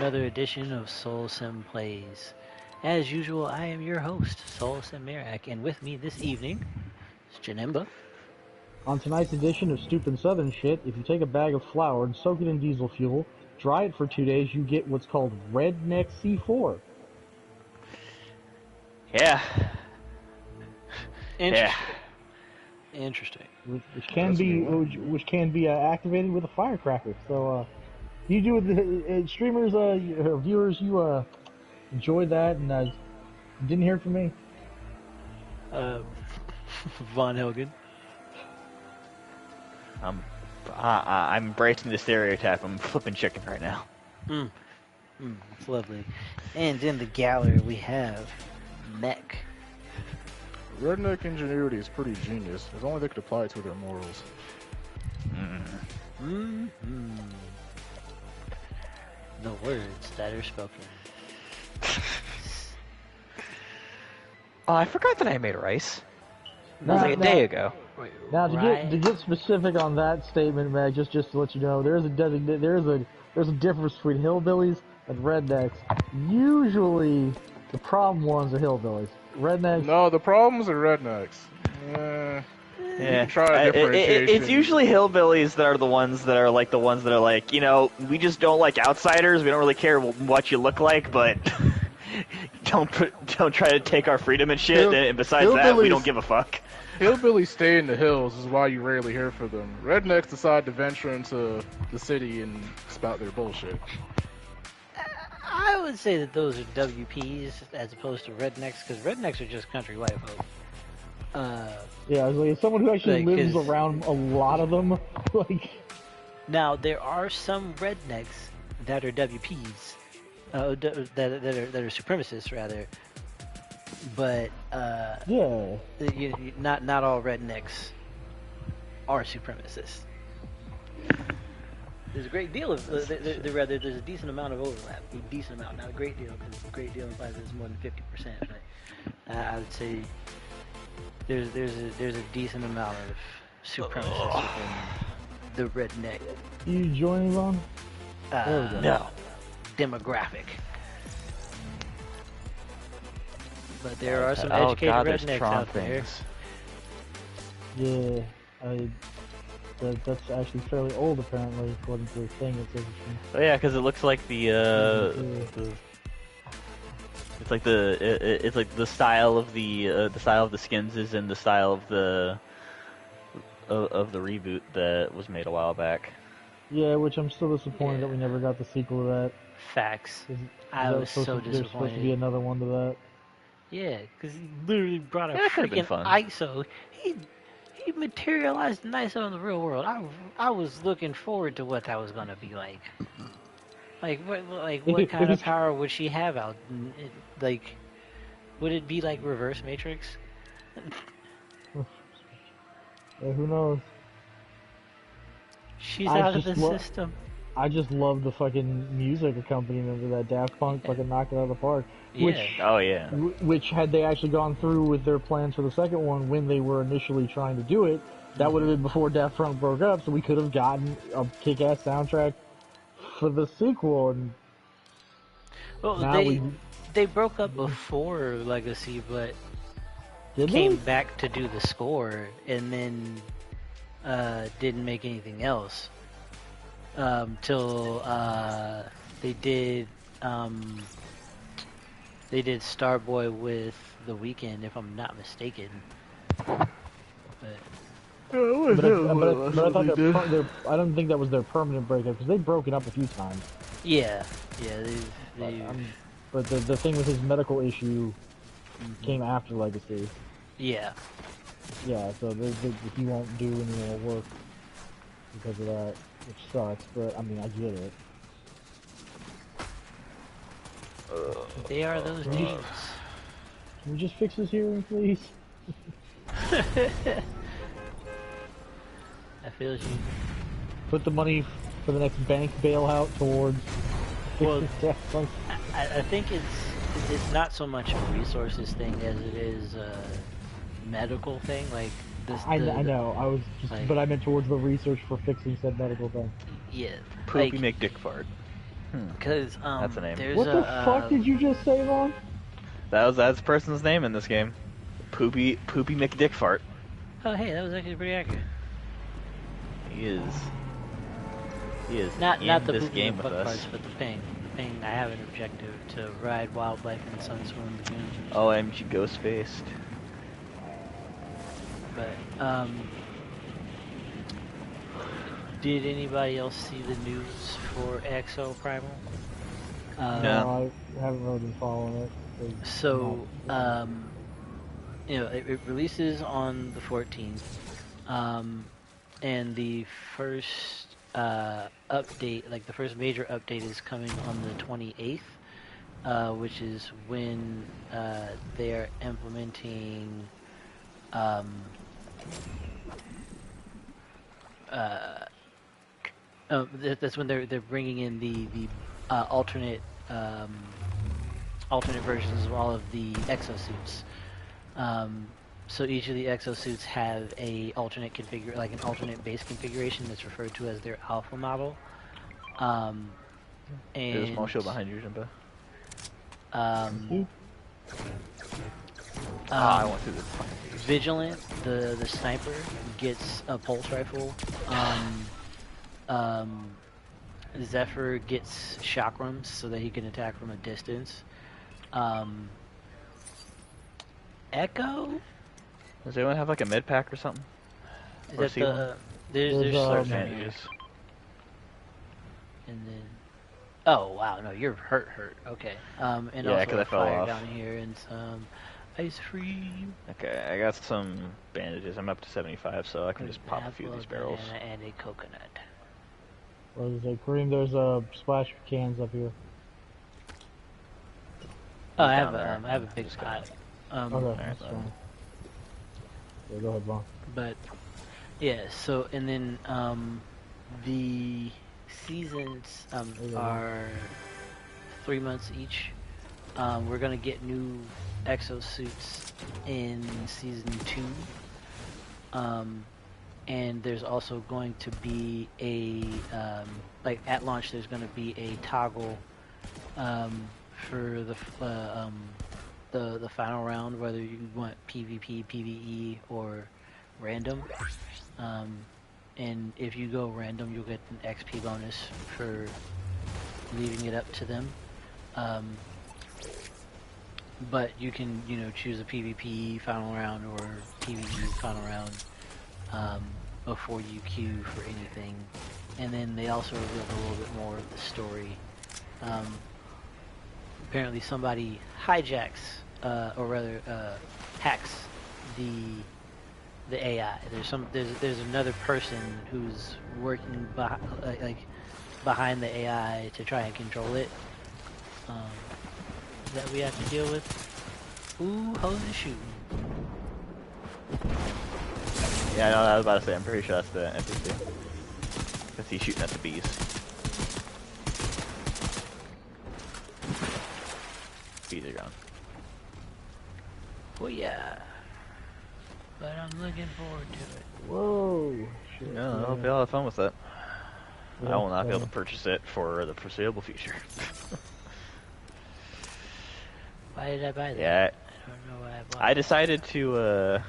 another edition of SoulSymPlays. As usual, I am your host, SoulSym Mirak, and with me this evening is Janemba. On tonight's edition of Stupid Southern Shit, if you take a bag of flour and soak it in diesel fuel, dry it for 2 days, you get what's called Redneck C4. Yeah. Interesting. Which can be activated with a firecracker. So, you do with streamers, viewers, you enjoy that, and didn't hear from me. Vonhelgen. I'm embracing the stereotype. I'm flipping chicken right now. It's lovely. And in the gallery we have MEK. Redneck ingenuity is pretty genius. If only they could apply it to their morals. The words that are spoken. Oh, I forgot that I made rice. That was like a day ago. Wait, Now, to get specific on that statement, Meg, just to let you know, there's a difference between hillbillies and rednecks. Usually, the problem ones are hillbillies. Rednecks. No, the problems are rednecks. Yeah. Try a differentiation. It's usually hillbillies that are the ones that are like, you know, we just don't like outsiders. We don't really care what you look like, but don't try to take our freedom and shit. And besides that, we don't give a fuck. Hillbillies stay in the hills is why you rarely hear from them. Rednecks decide to venture into the city and spout their bullshit. I would say that those are WPs as opposed to rednecks, because rednecks are just country white folk. Yeah, like someone who actually like, lives around a lot of them. Like, now there are some rednecks that are WPs, that are supremacists rather, but not all rednecks are supremacists. There's a great deal of there's a decent amount of overlap. A decent amount, not a great deal, because a great deal implies there's more than 50%. But I would say there's a decent amount of supremacists within the redneck. you joining, Ron? No demographic. But there are some educated rednecks out there. Yeah, that's actually fairly old, apparently, according to the thing. It says Oh yeah, because it looks like it's like the style of the skins is in the style of the reboot that was made a while back. Yeah, which I'm still disappointed that we never got the sequel to that. Facts. I was so disappointed. There's supposed to be another one to that. Yeah, because he literally brought a freaking ISO. He materialized an ISO in the real world. I was looking forward to what that was gonna be like. What kind of power would she have out? Like, would it be like Reverse Matrix? Yeah, who knows? She's out of the system. I just love the fucking music accompaniment of that Daft Punk fucking knocked it out of the park. Yeah. Which, had they actually gone through with their plans for the second one when they were initially trying to do it, that would have been before Daft Punk broke up, so we could have gotten a kick-ass soundtrack for the sequel. And well, they broke up before Legacy, but came back to do the score, and then didn't make anything else till they did Starboy with The Weeknd, if I'm not mistaken. But I don't think that was their permanent breakup, because they've broken up a few times. Yeah. But the thing with his medical issue came after Legacy. Yeah. Yeah, so he won't do any more work because of that, which sucks, but I mean, I get it. They are those dudes. Can we just fix this hearing, please? I feel you. Put the money for the next bank bailout towards... Well, I think it's not so much a resources thing as it is a medical thing. Like this. I know. I was just, but I meant towards the research for fixing said medical thing. Yeah. Poopy make dick fart. Because That's a name. there's What the fuck did you just say, Vaughn? That's the person's name in this game. Poopy McDickfart. Oh, hey, that was actually pretty accurate. He is Not in the this poopy game and with fuck us. parts, but the ping. The ping. I have an objective to ride wildlife in Sunstorm Lagoon. OMG Ghostfaced. But did anybody else see the news for Exo Primal? No. I haven't really been following it. So, it releases on the 14th, and the first update, like the first major update, is coming on the 28th, which is when they are implementing that's when they're bringing in the alternate versions of all of the exosuits. So each of the exosuits have a alternate an alternate base configuration that's referred to as their alpha model. And There's a small shield behind you, Janemba. I went through the fucking piece. Vigilant, the sniper, gets a pulse rifle. Zephyr gets chakrams so that he can attack from a distance. Echo? Does anyone have like a mid pack or something? Or Is that the there's There's, certain advantages. and then oh wow, no, you're hurt. Okay. And Yeah, also 'cause I a fell fire off. down here and some ice free. Okay, I got some bandages. I'm up to 75, so I can just pop a few of these barrels. And a coconut. What is it, Kareem? There's a splash of cans up here. Oh, I down have there. a big Just pot. Okay, that's fine. Yeah, go ahead, Vaughn. But yeah, so and then the seasons are 3 months each. We're gonna get new exosuits in season 2. And there's also going to be a like at launch. There's going to be a toggle for the final round, whether you want PvP, PvE, or random. And if you go random, you'll get an XP bonus for leaving it up to them. But you can, choose a PvP final round or PvE final round before you queue for anything. And then they also revealed a little bit more of the story. Apparently somebody hijacks, or rather hacks the AI. There's another person who's working behind the AI to try and control it. That we have to deal with. Ooh, hoes is shooting. Yeah, I know. I was about to say. I'm pretty sure that's the NPC. Because he's shooting at the bees. Bees are gone. Well, yeah. But I'm looking forward to it. Whoa! Shit, No, I hope you all have fun with it. Yeah, I will not be able same. to purchase it for the foreseeable future. Why did I buy that? Yeah, I don't know why I bought I it. decided to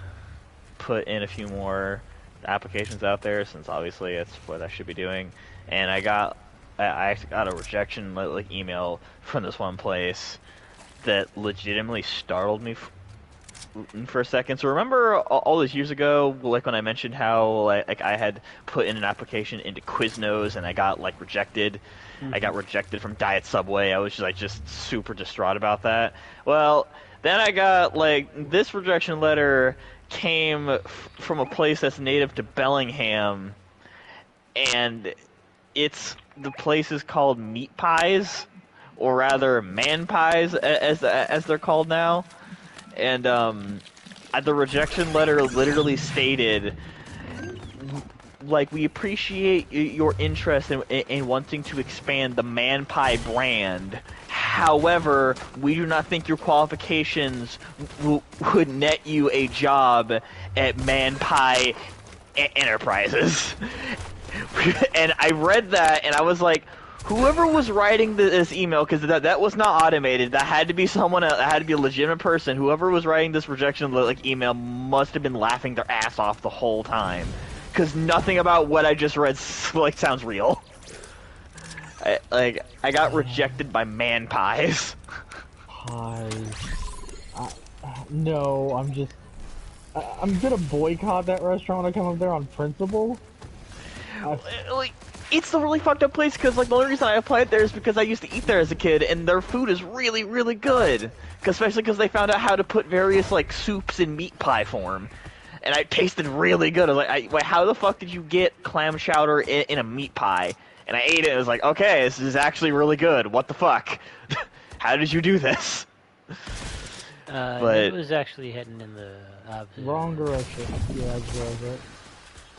put in a few more applications out there, since obviously it's what I should be doing. And I actually got a rejection email from this one place that legitimately startled me for a second. So remember all those years ago, like when I mentioned how like I had put in an application into Quiznos and I got rejected. I got rejected from Diet Subway. I was just super distraught about that. Well, then I got this rejection letter came from a place that's native to Bellingham, and the place is called Meat Pies, or rather Man Pies as they're called now. And the rejection letter literally stated, we appreciate your interest in wanting to expand the Man Pie brand. However, we do not think your qualifications would net you a job at Man Pie Enterprises. And I read that and I was like, whoever was writing this email, because that was not automated. That had to be someone. That had to be a legitimate person. Whoever was writing this rejection like email must have been laughing their ass off the whole time, because nothing about what I just read like sounds real. I got rejected by man pies. Pies. No, I'm gonna boycott that restaurant when I come up there on principle. Like, it's a really fucked up place because, like, the only reason I applied there is because I used to eat there as a kid, and their food is really, really good. Especially because they found out how to put various, like, soups in meat pie form. And it tasted really good. I was like, wait, how the fuck did you get clam chowder in a meat pie? And I ate it, and I was like, okay, this is actually really good. What the fuck? How did you do this? But it was actually heading in the opposite. Wrong direction. Yeah, I just realized that.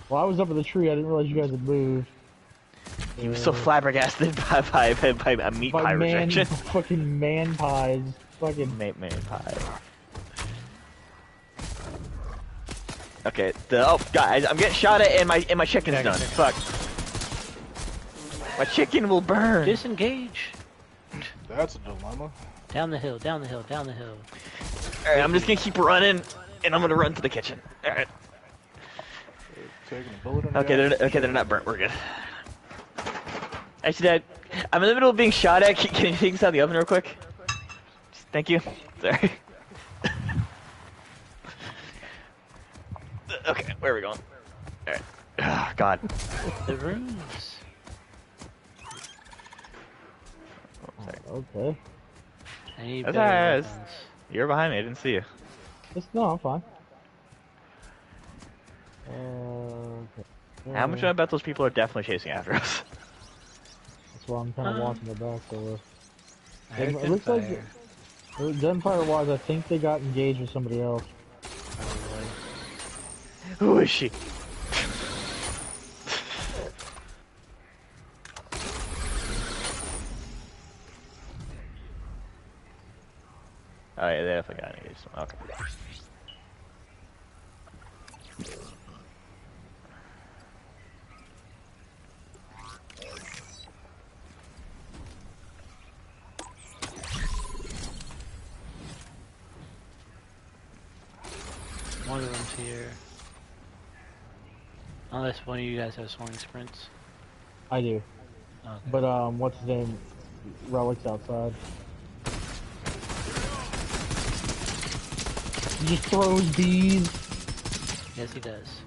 Well, I was up in the tree. I didn't realize you guys had moved. He was so flabbergasted by a meat pie rejection. Fucking man pies. Fucking man pie. Okay. Oh, guys, I'm getting shot at, and my chicken's done. Fuck. My chicken will burn. Disengage. That's a dilemma. Down the hill. Down the hill. Down the hill. All right, I'm just gonna keep running, and I'm gonna run to the kitchen. All right. Taking a bullet in the Okay, they're not burnt. We're good. Actually, I'm in the middle of being shot at. Can you take this out of the oven real quick? Thank you. Sorry. Okay, where are we going? All right. Oh, God. The rooms. Oh, sorry. okay. I need That's better alright. weapons. You're behind me. I didn't see you. No, I'm fine. Okay. How much do I bet those people are definitely chasing after us? That's why I'm kind of watching the back. So I heard it looks like gunfire. gunfire-wise, I think they got engaged with somebody else. Probably. Who is she? Oh yeah, they definitely got engaged. Okay. One of them's here. Unless one of you guys have swing sprints. I do. Okay. But what's his name? Relic's outside. He just throws bees. Yes, he does.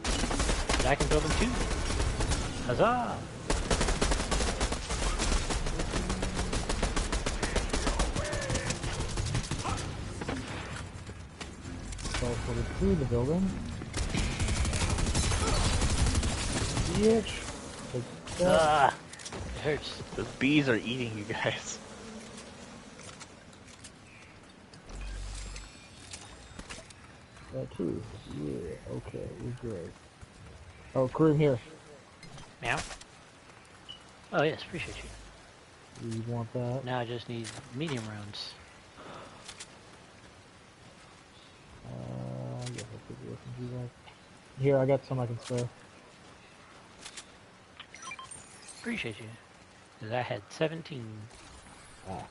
But I can throw them too. Huzzah! So put it through the building. Bitch. Take that. Ah! It hurts. Those bees are eating you guys. That too. Yeah, okay, we're good. Oh, Kareem here. Meow. Oh yes, appreciate you. You want that? Now I just need medium rounds. I guess I'll take it with you guys. Here, I got some I can spare. Appreciate you. Cause I had 17. Ah.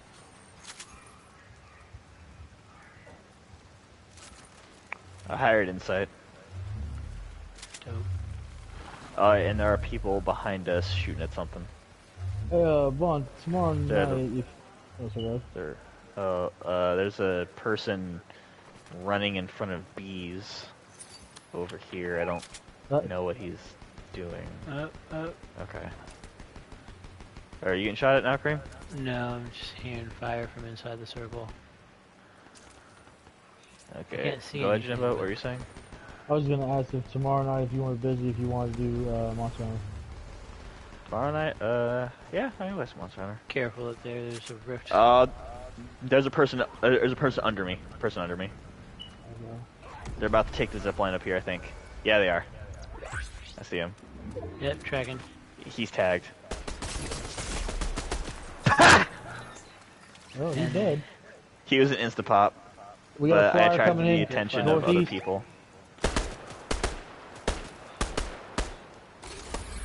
I hired insight. Dope. And there are people behind us shooting at something. Vaughn, tomorrow Yeah, night, if... Oh, sorry. There's a person running in front of bees over here. I don't know what he's doing. Okay. Are you getting shot at now, Cream? No, I'm just hearing fire from inside the circle. Okay. can't see Go ahead, anything, Janemba. but- What are you saying? I was gonna ask if tomorrow night, if you weren't busy, if you wanted to do Monster Hunter. Tomorrow night? Yeah, I can play some Monster Hunter. Careful up there, there's a rift. There's a person under me. Okay. They're about to take the zip line up here, I think. Yeah, they are. I see him. Yep, tracking. He's tagged. Oh, he's dead. He was an insta-pop, We got a but I flyer attracted coming the in. attention of other Northeast. people.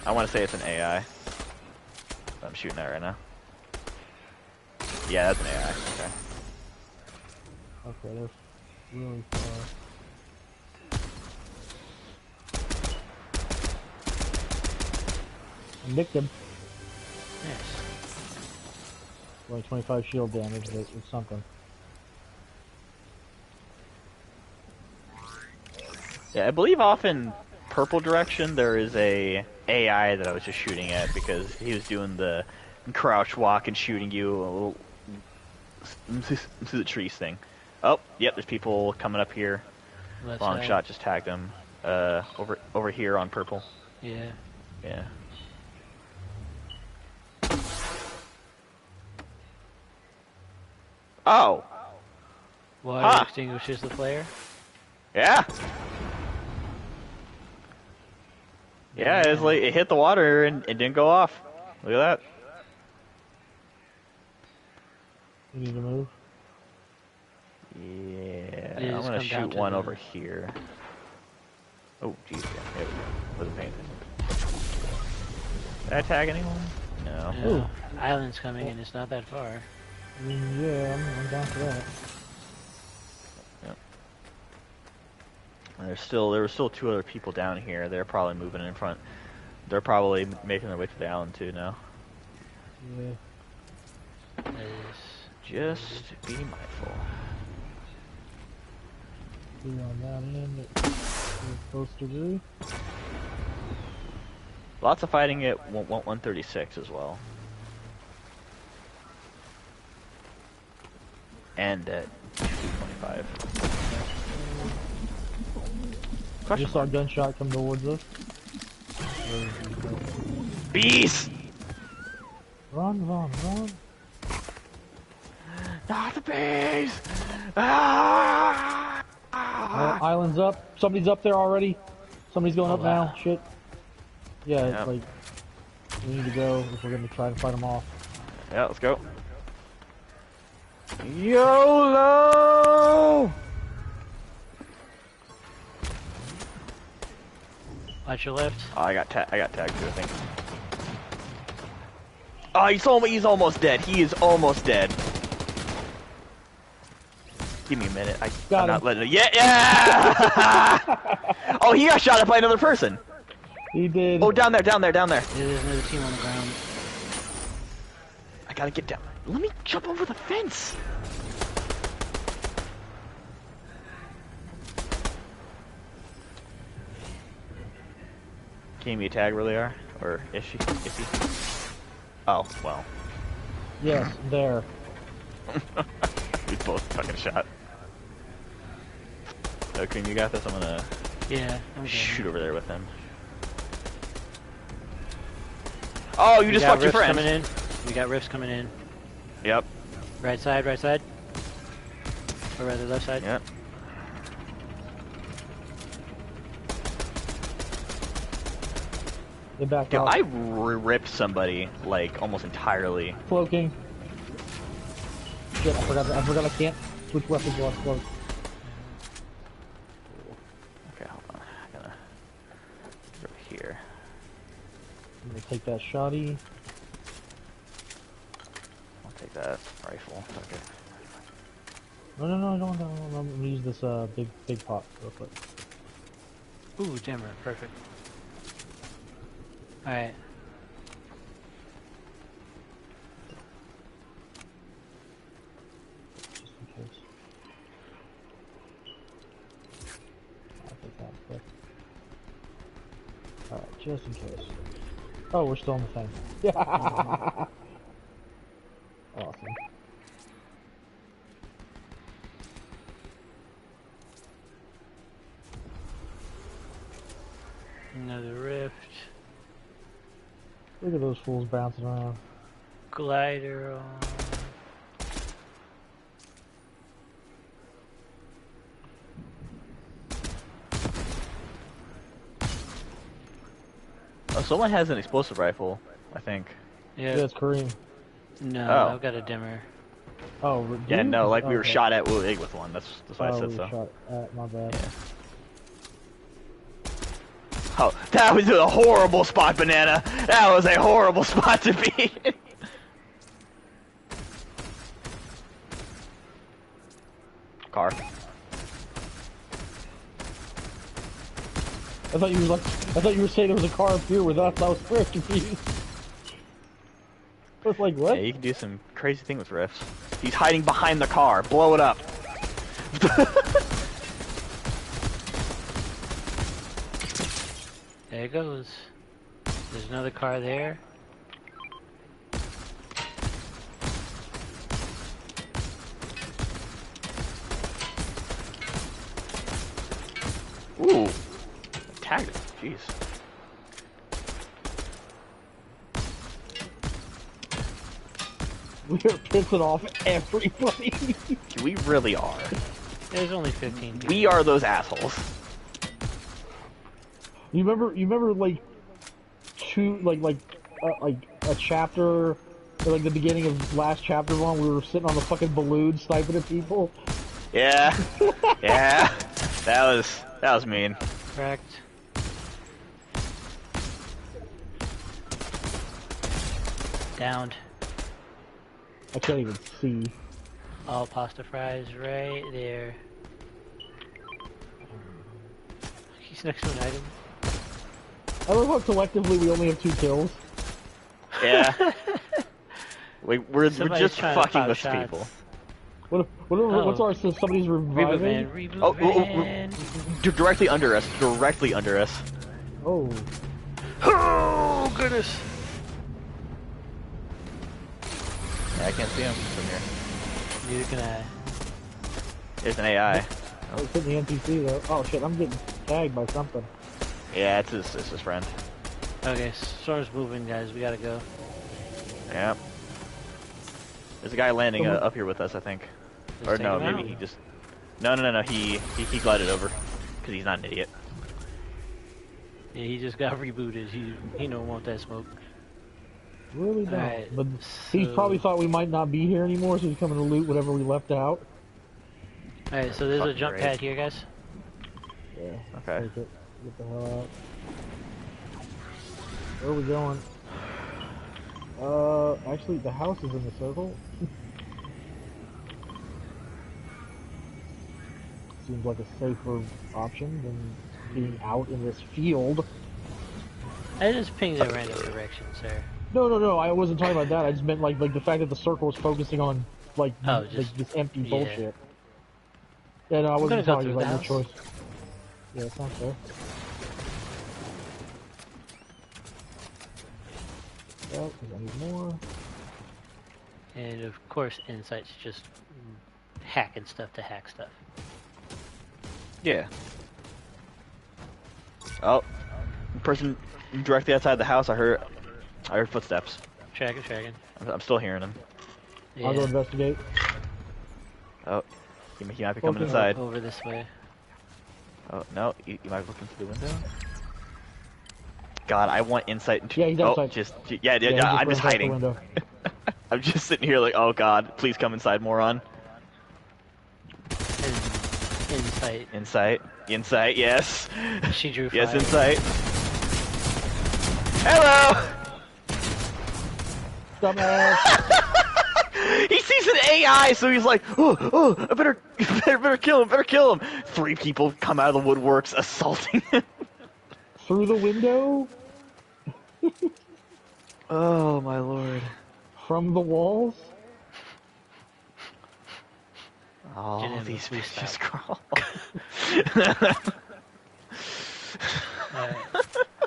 I want to say it's an AI. I'm shooting at right now. Yeah, that's an AI. Okay. Okay, they're really far. I nicked him. Nice. Only 25 shield damage, but it's something. Yeah, I believe off in purple direction there is a AI that I was just shooting at because he was doing the crouch walk and shooting you a little through the trees thing. Oh, yep, there's people coming up here. Left Long side. shot just tagged him. Over here on purple. Yeah. Yeah. Oh. Water Huh. extinguishes the flare. Yeah. Yeah, it's like it hit the water and it didn't go off. Look at that. You need to move. Yeah, Yeah, I'm just gonna come down shoot to one the- over here. Oh, jeez, yeah, there we go. Wasn't paying attention. Did I tag anyone? No. Yeah. Ooh. Island's coming and it's not that far. Yeah, I'm down for that. Yep. And there were still two other people down here. They're probably moving in front. They're probably making their way to the island too now. Yeah. Just be mindful. Be on that end. It's supposed to be. Lots of fighting at 136 as well. And at 225. I just saw a gunshot come towards us. Beast! Run, run, run. Not the bees! Ah! Island's up. Somebody's up there already. Somebody's going Oh, up wow. now. Shit. Yeah, Yep. like, we need to go if we're gonna try to fight them off. Yeah, let's go. YOLO! Watch your left. Oh, I got tagged too, I think. Oh, he's almost dead. He is almost dead. Give me a minute. I'm Got not him. letting it. Yeah! Oh, he got shot at by another person. He did. Oh, down there. Yeah, there's another team on the ground. I gotta get down. Let me jump over the fence. Can you tag where they are? Or is she? Oh, well. Yes, there. We both fucking shot. Okay, you got this? I'm gonna Yeah, I'm shoot over there with him. Oh, you We just got fucked your rifts friend. coming in. We got rifts coming in. Yep. Right side, right side. Or rather, left side. Yep. They backed Yo, off. I ripped somebody like almost entirely. Cloaking. Shit, I forgot I can't switch weapons while it's close. Okay, hold on. I gotta get over here. I'm gonna take that shotty. I'll take that rifle. Fuck it. No, I'm gonna use this big pot real quick. Ooh, jammer, perfect. Alright. Just in case. I'll take that quick. Alright, just in case. Oh, we're still on the thing. Yeah. Awesome. Another rift. Look at those fools bouncing around. Glider on. Oh, someone has an explosive rifle, I think. Yeah. Yeah, it's Kareem. No, Oh. I've got a dimmer. Oh, Yeah, dude? no, like we were Okay. shot at with one. That's why I Oh, said we so. shot at, my bad. Yeah. Oh, that was a horrible spot, Banana. That was a horrible spot to be in. Car. I thought you were saying there was a car up here with us. I was very confused. I was like, what? Yeah, you can do some crazy thing with rifts. He's hiding behind the car. Blow it up. There it goes. There's another car there. Ooh. Tagged it. Jeez. We are pissing off everybody. We really are. There's only 15 people. We are those assholes. You remember like a chapter, or like the beginning of last chapter one, we were sitting on the fucking balloon sniping at people. Yeah. Yeah. That was mean. Correct. Downed. I can't even see. All pasta fries right there. He's next to an item. I love how collectively we only have 2 kills. Yeah. We're Somebody's just trying to fucking pop with shots. people. What's our somebody's Reboot reviving? van, reboot Oh, van. directly under us. Directly under us. Oh, Oh, goodness. Yeah, I can't see him from here. Neither can I. There's an AI. I was hitting the NPC though. Oh shit, I'm getting tagged by something. Yeah, it's his friend. Okay, storm's moving, guys. We gotta go. Yeah. There's a guy landing up here with us, I think. Just Or take no, him maybe out. he just... No. He glided over. Because he's not an idiot. Yeah, he just got rebooted. He don't want that smoke. Really don't. Alright, But he so- probably thought we might not be here anymore, so he's coming to loot whatever we left out. Alright, so there's a Fucking jump great. pad here, guys. Yeah. Okay. Take it. Get the hell out. Where are we going? Actually, the house is in the circle. Seems like a safer option than being out in this field. I just pinged in random directions, sir. No, I wasn't talking about that. I just meant like the fact that the circle is focusing on like this empty yeah. bullshit. Yeah, no, I gonna wasn't go talking through about the your house. choice. Yeah, sounds fair. Well, I need more. And of course, Insight's just hacking stuff to hack stuff. Yeah. Oh. Person directly outside the house, I heard footsteps. Tracking. I'm still hearing them. Yeah. I'll go investigate. Oh. He might be coming Okay. inside. Over this way. Oh, no. You might look into the window. God, I want insight into... Yeah, he's oh, outside. Yeah, he I'm just ran past the hiding. window. I'm just sitting here like, oh God, please come inside, moron. Insight. Insight, yes. She drew Yes, fire. insight. Hello! Dumbass. He sees an AI, so he's like, oh, I better kill him. 3 people come out of the woodworks assaulting him. Through the window? Oh my lord. From the walls? Oh, Janemba, these please fish just stop. crawl. Alright.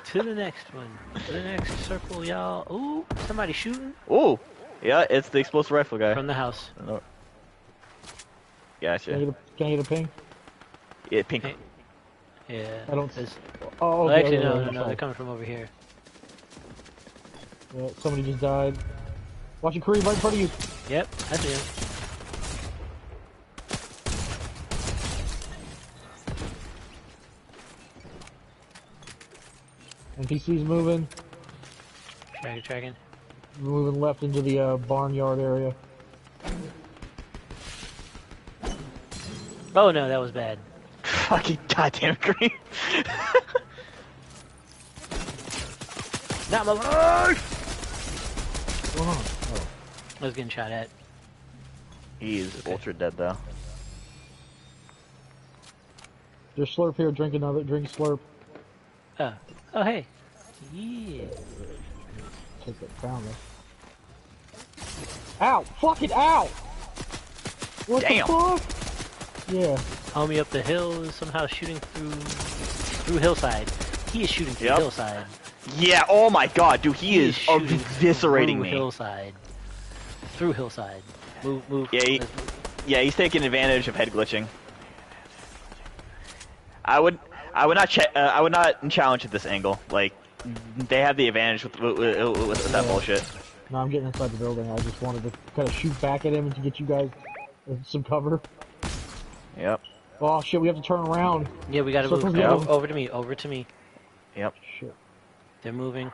To the next one. To the next circle, y'all. Ooh, somebody shooting Oh, yeah, it's the explosive rifle guy. from the house. Oh. Can I Gotcha. get a ping? Yeah, pink. Hey. Yeah. I don't- there's- Oh, Well, okay, actually, okay, no. okay. They're coming from over here. Yeah, somebody just died. Watch your Curry right in front of you. Yep, I see him. NPC's moving. Tracking. Moving left into the barnyard area. Oh no, that was bad. Fucking goddamn green. Not my life! What's going on? Oh. I was getting shot at. He is ultra dead though. There's slurp here. Drink another. Drink slurp. Oh, hey. Yeah. Take that founder. Ow! Fucking ow! What Damn. the fuck? Yeah. Homie up the hill is somehow shooting through hillside. He is shooting through hillside. Yeah, oh my god, dude, he is shooting eviscerating through me. hillside. Through hillside. Move. Yeah, he's taking advantage of head glitching. I would not challenge at this angle. Like, they have the advantage with that bullshit. No, I'm getting inside the building. I just wanted to kind of shoot back at him and to get you guys some cover. Yep. Oh shit, we have to turn around. Yeah, we gotta move. Yep. Over to me. Yep. Shit. They're moving.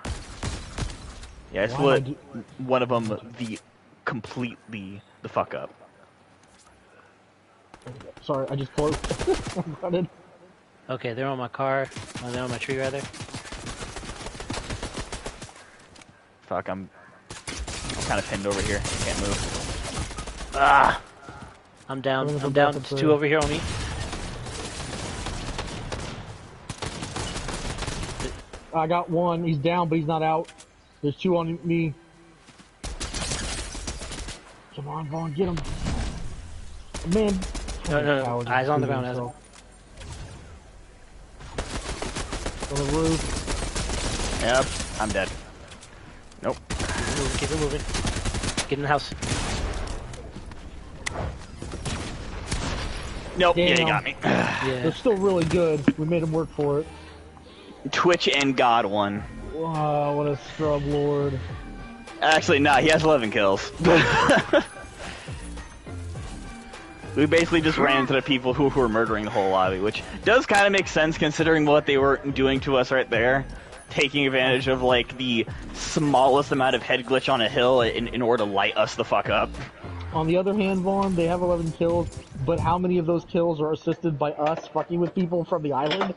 Yeah, I split one of them completely the fuck up. Sorry, I just closed. I'm running. Okay, they're on my car. Oh, they're on my tree, rather. Fuck, I'm kind of pinned over here. I can't move. Ah! I'm down. There's two over here on me. I got one. He's down, but he's not out. There's two on me. Come on, Vaughn, get him. Man. No. Eyes on the ground. On the roof. Yep, I'm dead. Nope. Keep it moving. Get in the house. Nope, Damn. yeah, you got me. Yeah. They're still really good. We made him work for it. Twitch and God won. Wow, what a scrub lord. Actually, nah, he has 11 kills. We basically just ran into the people who were murdering the whole lobby, which does kind of make sense considering what they were doing to us right there. Taking advantage of, like, the smallest amount of head glitch on a hill in order to light us the fuck up. On the other hand, Vaughn, they have 11 kills, but how many of those kills are assisted by us fucking with people from the island?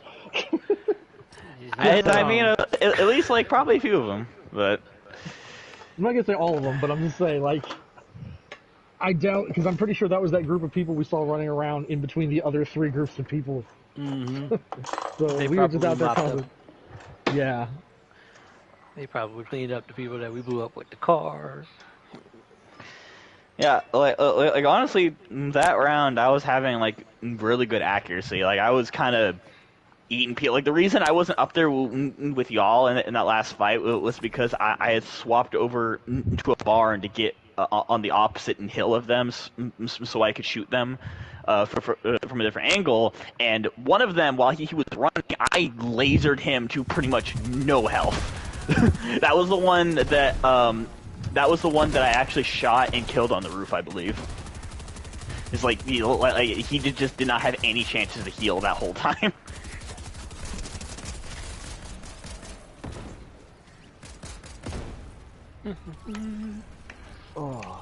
I mean, at least, like, probably a few of them, but... I'm not gonna say all of them, but I'm just saying, like... I doubt, because I'm pretty sure that was that group of people we saw running around in between the other three groups of people. Mm-hmm. So They we were just out there probably causing... Yeah. They probably cleaned up the people that we blew up with the car. Yeah, like honestly, that round I was having like really good accuracy. Like I was kind of eating people. Like the reason I wasn't up there with y'all in that last fight was because I had swapped over to a barn to get on the opposite hill of them, so I could shoot them from a different angle. And one of them, while he was running, I lasered him to pretty much no health. That was the one that I actually shot and killed on the roof, I believe. It's like he just did not have any chances to heal that whole time. Oh.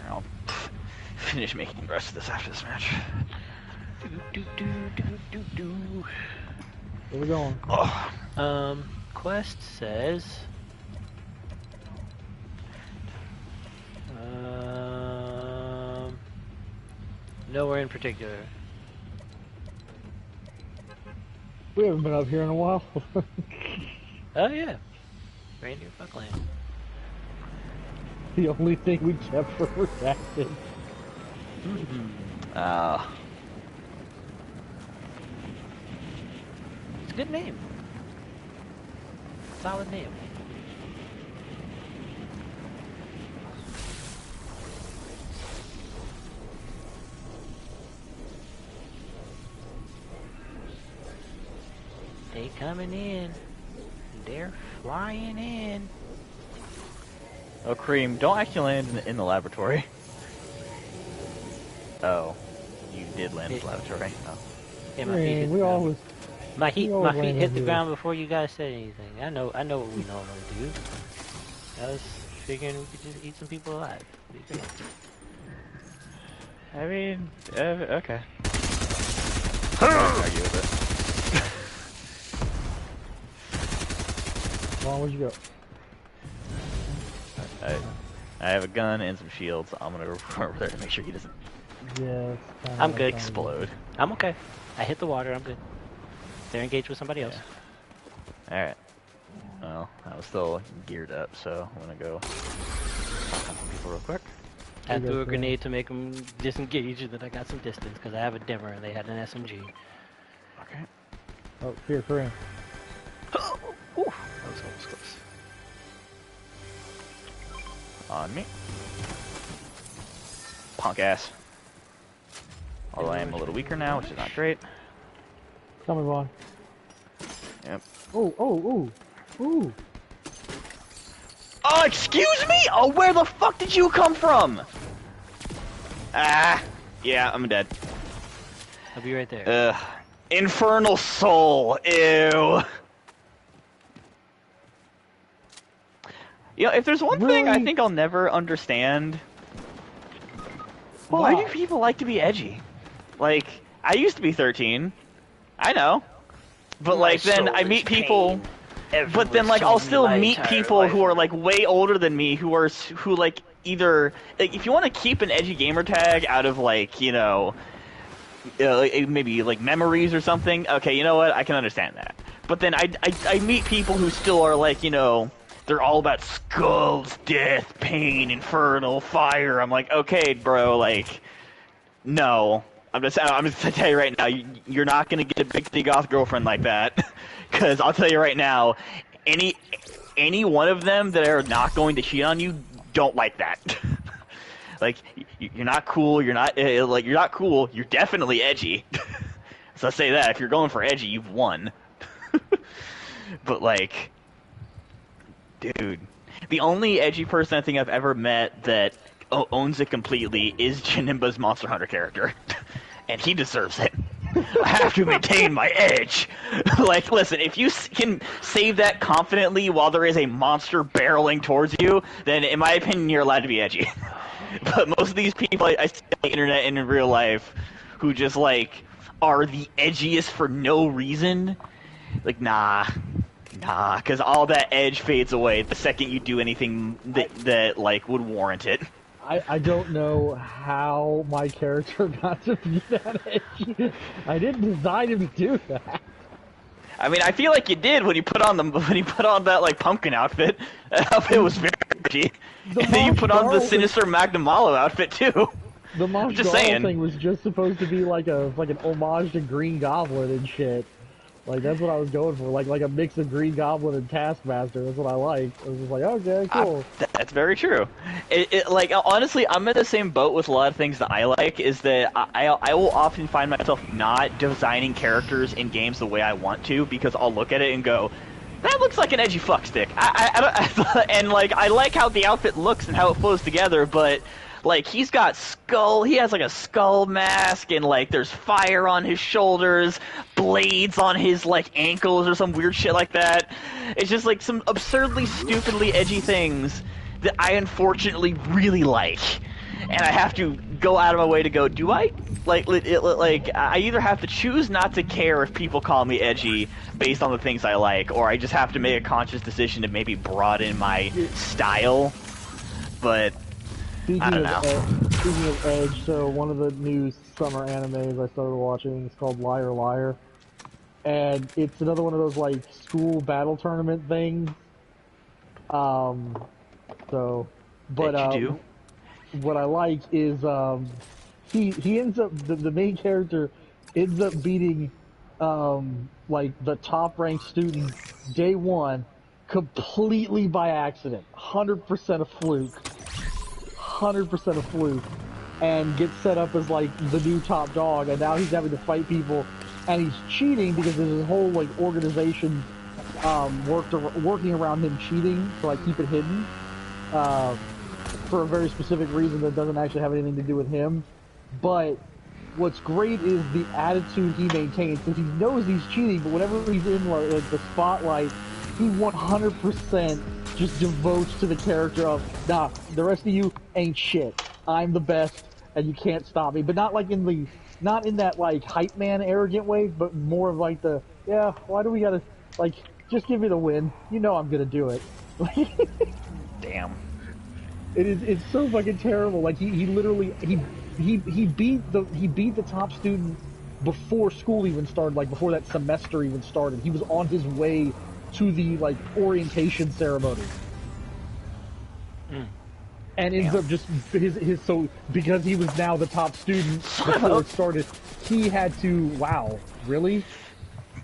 I'll finish making the rest of this after this match. Where we going? Oh. Quest says... nowhere in particular. We haven't been up here in a while. Oh yeah. Reindeer Fuckland. The only thing we kept for redacted. It's a good name. Solid name. They coming in. They're flying in. Oh, Cream, don't actually land in the laboratory. Oh, you did land in the laboratory. Oh. Yeah, my feet hit we the ground. always My feet land hit the here. ground before you guys said anything. I know what we normally do. I was figuring we could just eat some people alive. Be great. I mean, okay. I'm not gonna argue with it. Come on, where'd you go? I have a gun and some shields. I'm gonna go over there to make sure he doesn't Yeah, it's I'm good. explode. I'm okay. I hit the water. I'm good. They're engaged with somebody else. Yeah. Alright. Well, I was still geared up, so I'm gonna go talk on some people real quick. I threw a grenade to make them disengage, and then I got some distance because I have a dimmer and they had an SMG. Okay. Oh, here, Korean. Oh, that was almost close. On me. Punk ass. Although I am a little weaker now, which is not great. Come on, Vaughn. Yep. Oh. Oh, excuse me? Oh, where the fuck did you come from? Ah, yeah, I'm dead. I'll be right there. Ugh. Infernal Soul. Ew. You know, if there's one thing I think I'll never understand, why do people like to be edgy? Like, I used to be 13. I know. But, like, then I meet people... But then, like, I'll still meet people who are, like, way older than me, who, like, either... Like, if you want to keep an edgy gamer tag out of, like, you know... maybe, like, memories or something, okay, you know what? I can understand that. But then I meet people who still are, like, you know... They're all about skulls, death, pain, infernal, fire. I'm like, okay, bro, like... No. I'm just gonna tell you right now, you're not gonna get a big goth girlfriend like that. Because I'll tell you right now, any one of them that are not going to cheat on you don't like that. Like, you're not cool. You're not like you're not cool. You're definitely edgy. So I'll say that if you're going for edgy, you've won. But like, dude, the only edgy person I think I've ever met that owns it completely is Janemba's Monster Hunter character, and he deserves it. I have to maintain my edge. Like, listen, if you can save that confidently while there is a monster barreling towards you, then in my opinion, you're allowed to be edgy. But most of these people I see on the internet and in real life who just, like, are the edgiest for no reason, like, nah, because all that edge fades away the second you do anything that like, would warrant it. I don't know how my character got to be that edgy. I didn't design him to do that. I mean, I feel like you did when you put on that like pumpkin outfit. That outfit was very edgy. And then you put on the sinister Magnum Malo outfit too. The Mosh Garl thing was just supposed to be like an homage to Green Goblin and shit. Like, that's what I was going for, like a mix of Green Goblin and Taskmaster. That's what I liked. I was just like, okay, cool. That's very true. Like, honestly, I'm in the same boat with a lot of things that I like, is that I will often find myself not designing characters in games the way I want to, because I'll look at it and go, that looks like an edgy fuckstick. And, like, I like how the outfit looks and how it flows together, but... Like, he has like a skull mask, and like, there's fire on his shoulders, blades on his like ankles or some weird shit like that. It's just like some absurdly, stupidly edgy things that I unfortunately really like. And I have to go out of my way to go, do I? Like, I either have to choose not to care if people call me edgy based on the things I like, or I just have to make a conscious decision to maybe broaden my style. But... Speaking of Edge, so one of the new summer animes I started watching is called Liar Liar. And it's another one of those, like, school battle tournament things. What I like is, he ends up, the main character ends up beating, like, the top-ranked student day one completely by accident. 100% a fluke. 100% a fluke, and gets set up as like the new top dog, and now he's having to fight people, and he's cheating because there's this whole like organization working around him cheating to like keep it hidden. for a very specific reason that doesn't actually have anything to do with him. But what's great is the attitude he maintains, because he knows he's cheating, but whenever he's in like, the spotlight, he 100% just devotes to the character of, nah, the rest of you ain't shit. I'm the best, and you can't stop me. But not like not in that like hype man arrogant way, but more of like the, yeah, why do we gotta, like, just give me the win. You know I'm gonna do it. Damn. It's so fucking terrible. Like he literally he beat the top student before school even started, like before that semester even started. He was on his way to the like orientation ceremony. And ends up just his so because he was now the top student before it started, he had to really?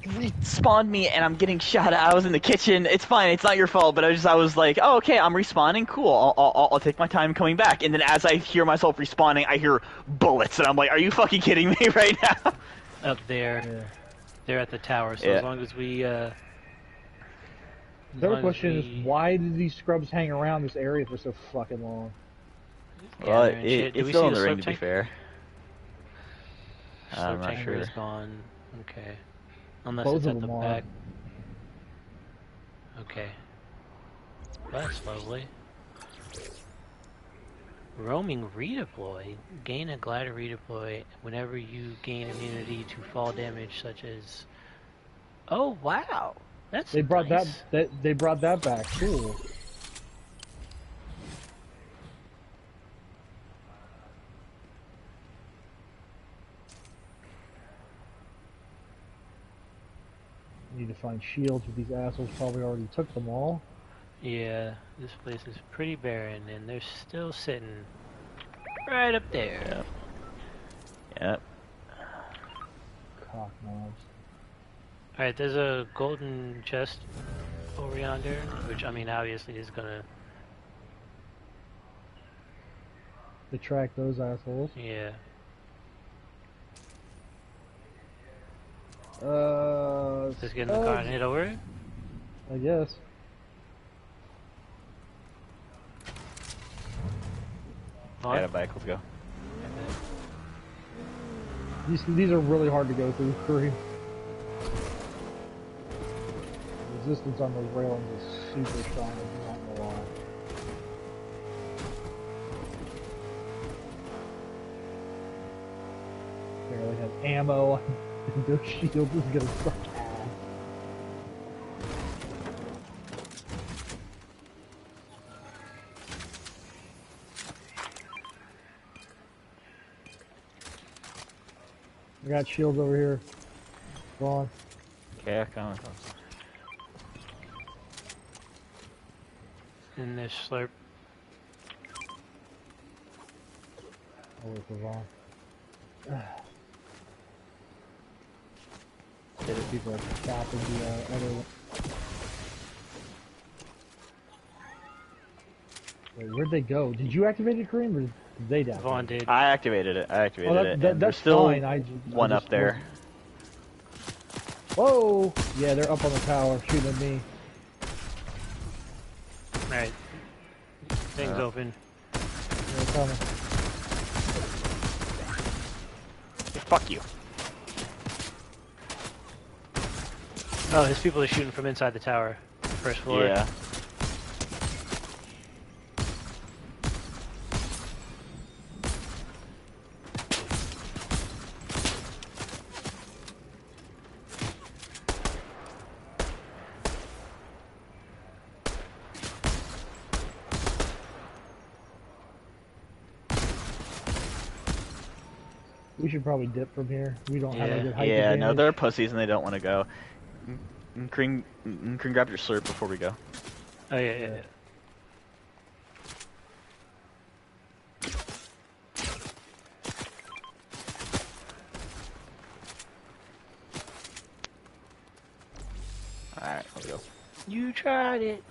Respawned me and I'm getting shot at. I was in the kitchen. It's fine. It's not your fault. But I was like, oh, okay, I'm respawning. Cool. I'll take my time coming back. And then as I hear myself respawning, I hear bullets, and I'm like, are you fucking kidding me right now? Up there, they're at the tower. So as long as we, the other question is, why did these scrubs hang around this area for so fucking long? Well, it's still in the ring, to be fair. I'm not sure. Respawn. Okay. Unless Both it's of at the them back. Okay. That's lovely. Roaming redeploy. Gain a glider redeploy whenever you gain immunity to fall damage, such as. Oh wow, that's they brought nice. they brought that back. Cool. Need to find shields, but these assholes probably already took them all. Yeah, this place is pretty barren, and they're still sitting right up there. Yep. Cock knobs. Alright, there's a golden chest over yonder, which, I mean, obviously is gonna... Detract those assholes. Yeah. Just get in the car and head over it? I guess. I got a bike, let's go. These are really hard to go through, Curry. Resistance on those railings is super strong, I'm not gonna lie. Barely have ammo. Those shields is gonna suck ass. I got shields over here. Go on. Okay, come on. In this slurp. I'll wait for Vaughn. The other people are chopping the other one. Wait, where'd they go? Did you activate it, Kareem, or did they die? Vaughn did. I activated it. I activated it. That's there's still fine. one up there. Whoa! Yeah, they're up on the tower shooting at me. Alright. Thing's open. They're coming. Hey, fuck you. Oh, his people are shooting from inside the tower. First floor. Yeah. We should probably dip from here. We don't have a good height Yeah, advantage. no, they're pussies and they don't want to go. Cream, grab your slurp before we go. Oh, yeah. Alright, let's go. You tried it.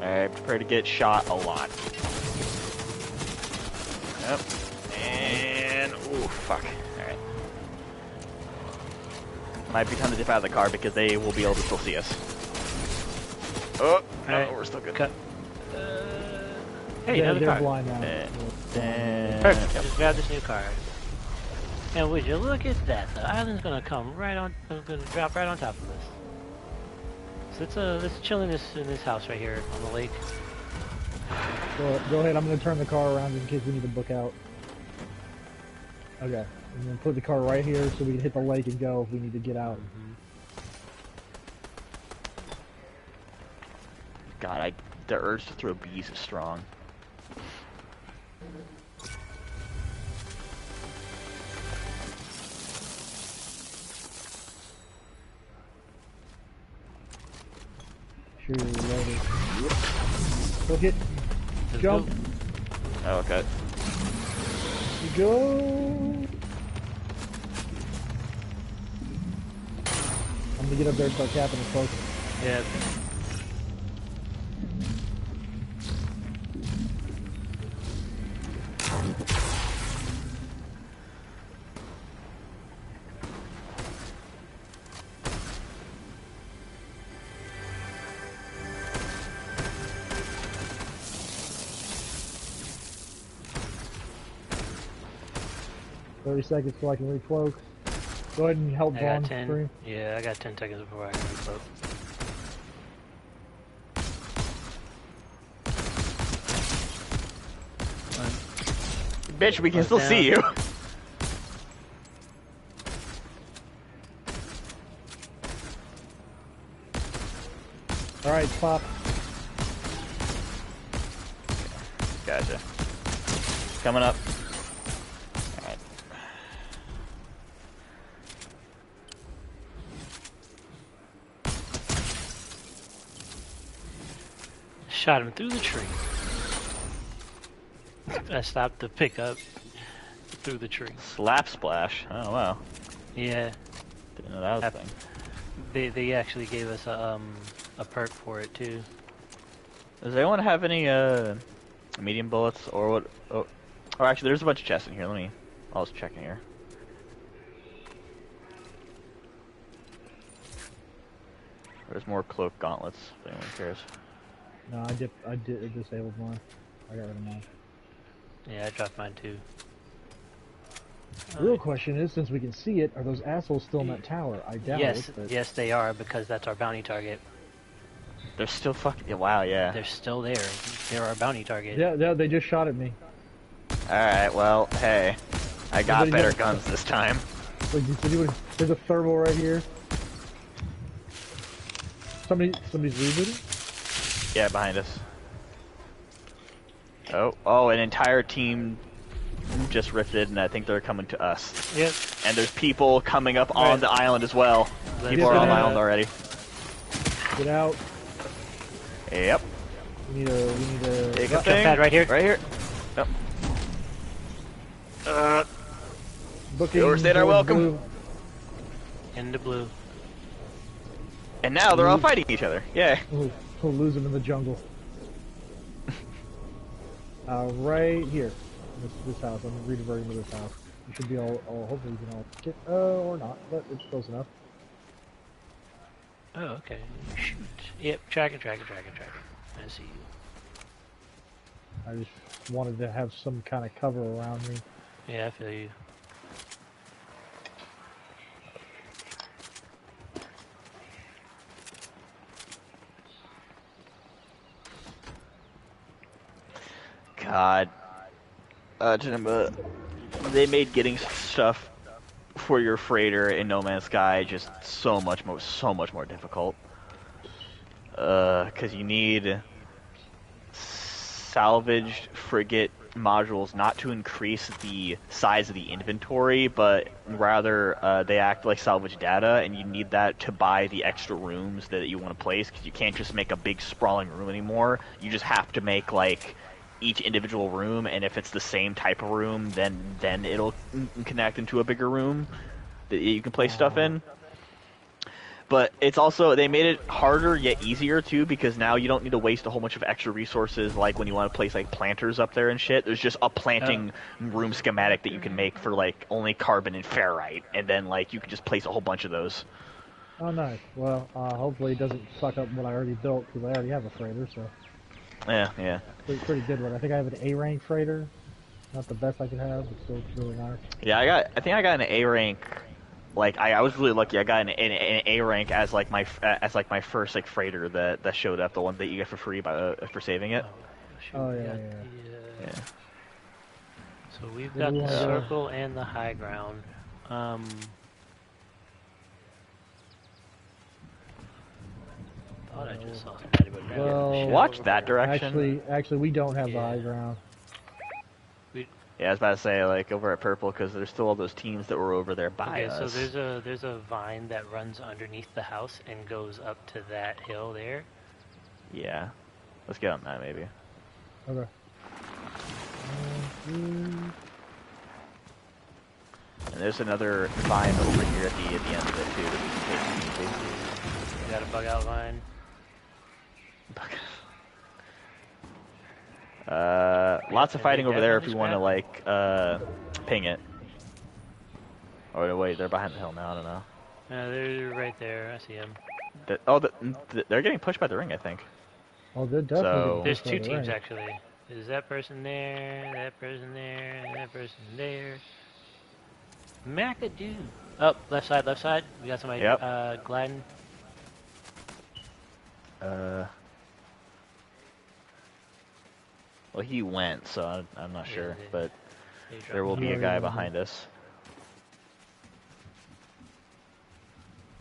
Alright, prepare to get shot a lot. Yep. And... ooh, fuck. Alright. Might be time to dip out of the car because they will be able to still see us. Oh, no, Alright. we're still good. Cut. Hey, Yeah, another they're car. blind now. Perfect. Yep. Just grab this new car. And would you look at that? The island's gonna come right on, gonna drop right on top of us. So let's chill in this house right here on the lake. Go ahead, I'm gonna turn the car around just in case we need to book out. Okay. And then put the car right here so we can hit the lake and go if we need to get out. God, the urge to throw bees is strong. Sure you're ready. Book it. Let's Jump. go. Oh, okay. You go. I'm gonna get up there and start tapping the folks. Yeah. 30 seconds so I can recloak. Go ahead and help I got Vaughn 10. stream. Yeah, I got 10 seconds before I can reload. Bitch, we can One's still down. see you. Alright, pop. Gotcha. Coming up. Alright. Shot him through the tree. I stopped the pickup through the tree. Slap splash. Oh, wow. Yeah, Didn't know that was a thing. they actually gave us a perk for it too. Does anyone have any medium bullets or what? Oh, actually, there's a bunch of chests in here. I'll just check in here. There's more cloak gauntlets. If anyone cares. No, I disabled mine. I got rid of mine. Yeah, I dropped mine too. The real question is, since we can see it, are those assholes still in that tower? I doubt Yes, it. But yes, they are because that's our bounty target. They're still fucking. Yeah, wow, yeah. They're still there. They're our bounty target. Yeah, they just shot at me. Alright, well, hey. I got Anybody better have- guns this time. Like, there's a thermal right here. Somebody's rebooting? Yeah, behind us. Oh, an entire team just rifted, and I think they're coming to us. Yep. And there's people coming up on Right. the island as well. Let's People are on the get island already. Get out. Yep. We need a. Take a Jump thing. pad right here. Right here. Yep. Booking. Yours that are towards welcome. blue. In the blue. And now they're all fighting each other. Yeah. We'll lose them in the jungle. Right here. This house. I'm rediverting to this house. You should be all hopefully you can all get, or not, but it's close enough. Oh, okay. Shoot. Yep, tracking. I see you. I just wanted to have some kind of cover around me. Yeah, I feel you. God. Janemba, they made getting stuff for your freighter in No Man's Sky just so much more difficult. Because you need salvaged frigate modules not to increase the size of the inventory, but rather they act like salvage data, and you need that to buy the extra rooms that you want to place, because you can't just make a big sprawling room anymore. You just have to make like each individual room, and if it's the same type of room, then it'll connect into a bigger room that you can place stuff in. But it's also, they made it harder yet easier too, because now you don't need to waste a whole bunch of extra resources like when you want to place like planters up there and shit. There's just a planting room schematic that you can make for like only carbon and ferrite, and then like you can just place a whole bunch of those. Oh, nice. Well, hopefully it doesn't suck up what I already built, because I already have a freighter, so... Yeah. Pretty good one. I think I have an A-rank freighter. Not the best I could have, but still really nice. Yeah, I think I got an A rank. Like I was really lucky. I got an A rank as like my first like freighter that showed up, the one that you get for free for saving it. Oh, yeah. So we've got the circle and the high ground. Thought I just saw somebody, but Well, watch that direction. Actually, we don't have the high ground. Yeah, I was about to say, like, over at Purple, because there's still all those teams that were over there by us. So there's a vine that runs underneath the house and goes up to that hill there. Yeah. Let's get on that, maybe. Okay. And there's another vine over here at the end of it, too, that we can take. We got a bug out vine. Lots of fighting over there if you want to, like, ping it. Oh, wait, they're behind the hill now, I don't know. They're right there, I see them. They're getting pushed by the ring, I think. Oh, they're definitely There's two teams, actually. There's that person there, that person there, and that person there. McAdoo! Oh, left side. We got somebody gliding. Well, he went, so I'm not sure, but there will be a guy behind us.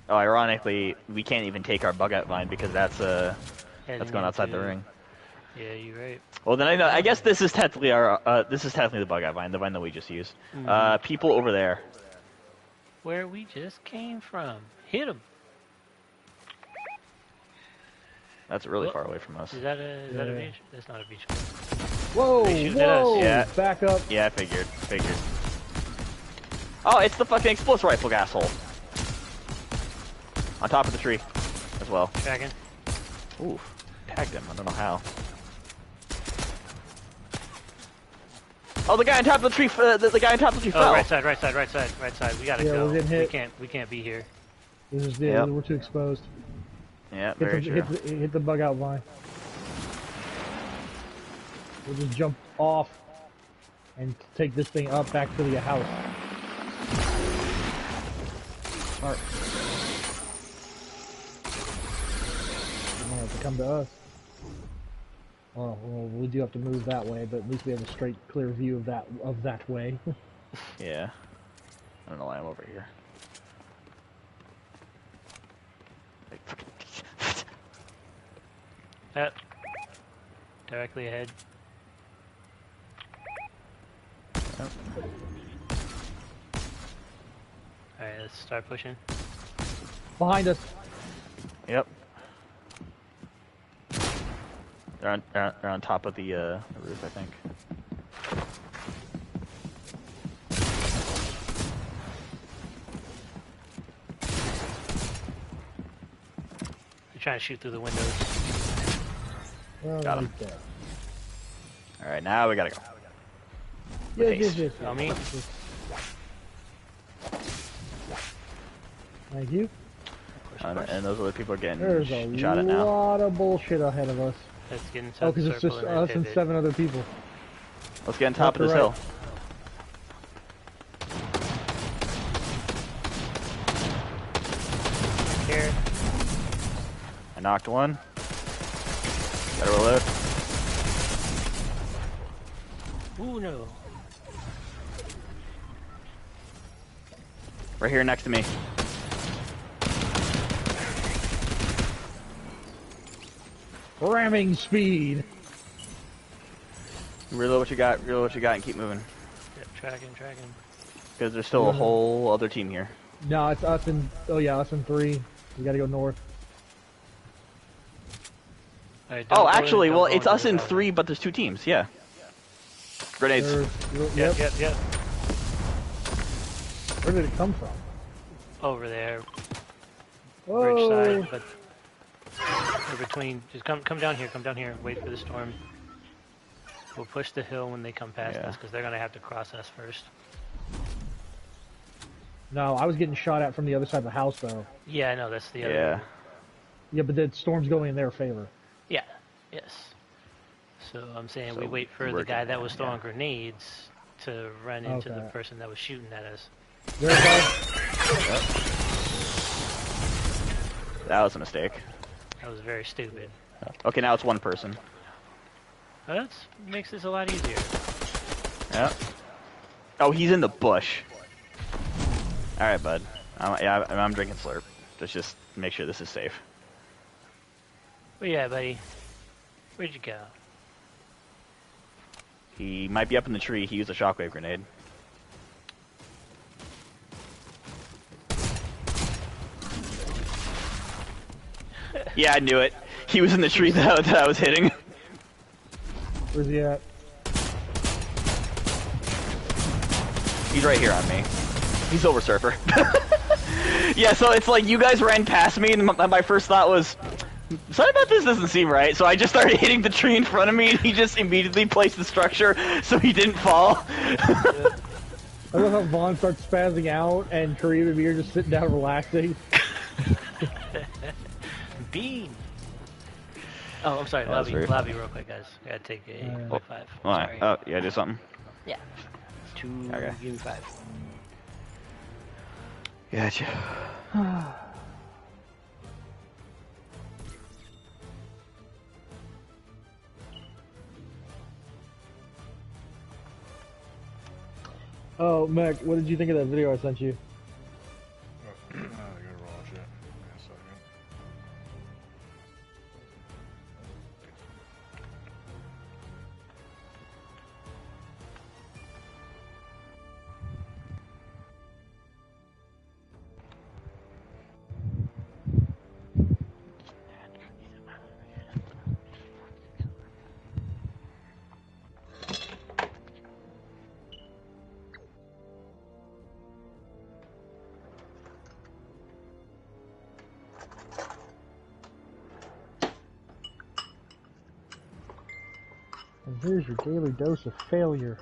Oh, ironically, we can't even take our bug out vine because that's going outside the ring. Yeah, you're right. Well, then I guess this is technically the bug out vine, the vine that we just used. People over there. Where we just came from. Hit him. That's really far away from us. Is that a beach? That's not a beach. Whoa! Yeah. Back up. Yeah, I figured. Oh, it's the fucking explosive rifle asshole. On top of the tree, as well. Tracking. Ooh, tagged him. I don't know how. Oh, the guy on top of the tree. The guy on top of the tree fell. Oh, right side. We gotta go. We're getting hit. We can't be here. We're too exposed. Yeah, very true. Hit the bug out vine. We'll just jump off and take this thing up back to the house. Smart. You don't have to come to us. Well, we do have to move that way, but at least we have a straight, clear view of that way. Yeah. I don't know why I'm over here. Directly ahead. Oh. Alright, let's start pushing. Behind us. Yep. They're on top of the roof, I think. They're trying to shoot through the windows. Got him. Alright, now we gotta go. Yes. On me? Thank you. And those other people are getting There's shot at now. a lot of bullshit ahead of us. Let's get inside because it's just us and 7 other people. Let's get on top of this hill. Here. I knocked one. Gotta reload. Ooh, no. Right here next to me. Ramming speed. Reload what you got, and keep moving. Yep, tracking. Because there's still a whole other team here. No, it's us and... Oh yeah, us and 3. We gotta go north. Right, oh, actually, well, it's us and 3, but there's 2 teams, yeah. Grenades. Yep. Where did it come from? Over there. bridge Whoa. side, but they're between. Just come down here. Come down here. Wait for the storm. We'll push the hill when they come past us because they're gonna have to cross us first. No, I was getting shot at from the other side of the house though. Yeah, I know that's the other. Yeah. Yeah, but the storm's going in their favor. Yeah. Yes. So I'm saying So we wait for we're the guy gonna- that was throwing grenades to run into the Okay. person that was shooting at us. There it That was a mistake. That was very stupid. Okay, now it's one person. Well, that makes this a lot easier. Yeah. Oh, he's in the bush. All right, bud. I'm drinking slurp. Let's just make sure this is safe. Where you at, buddy? Where'd you go? He might be up in the tree. He used a shockwave grenade. Yeah, I knew it. He was in the tree that I was hitting. Where's he at? He's right here on me. He's Silver Surfer. Yeah, so it's like you guys ran past me, and my first thought was, something about this doesn't seem right. So I just started hitting the tree in front of me, and he just immediately placed the structure so he didn't fall. I love how Vaughn starts spazzing out and Kareem and me are just sitting down relaxing. Bean. Oh, I'm sorry. That was Lobby real quick, guys. I gotta take a quick 5. Alright. Sorry. Oh, you gotta do something? Yeah. Okay. Give me 5. Gotcha. Oh, Mech, what did you think of that video I sent you? I gotta watch it. Give me a second. And here's your daily dose of failure.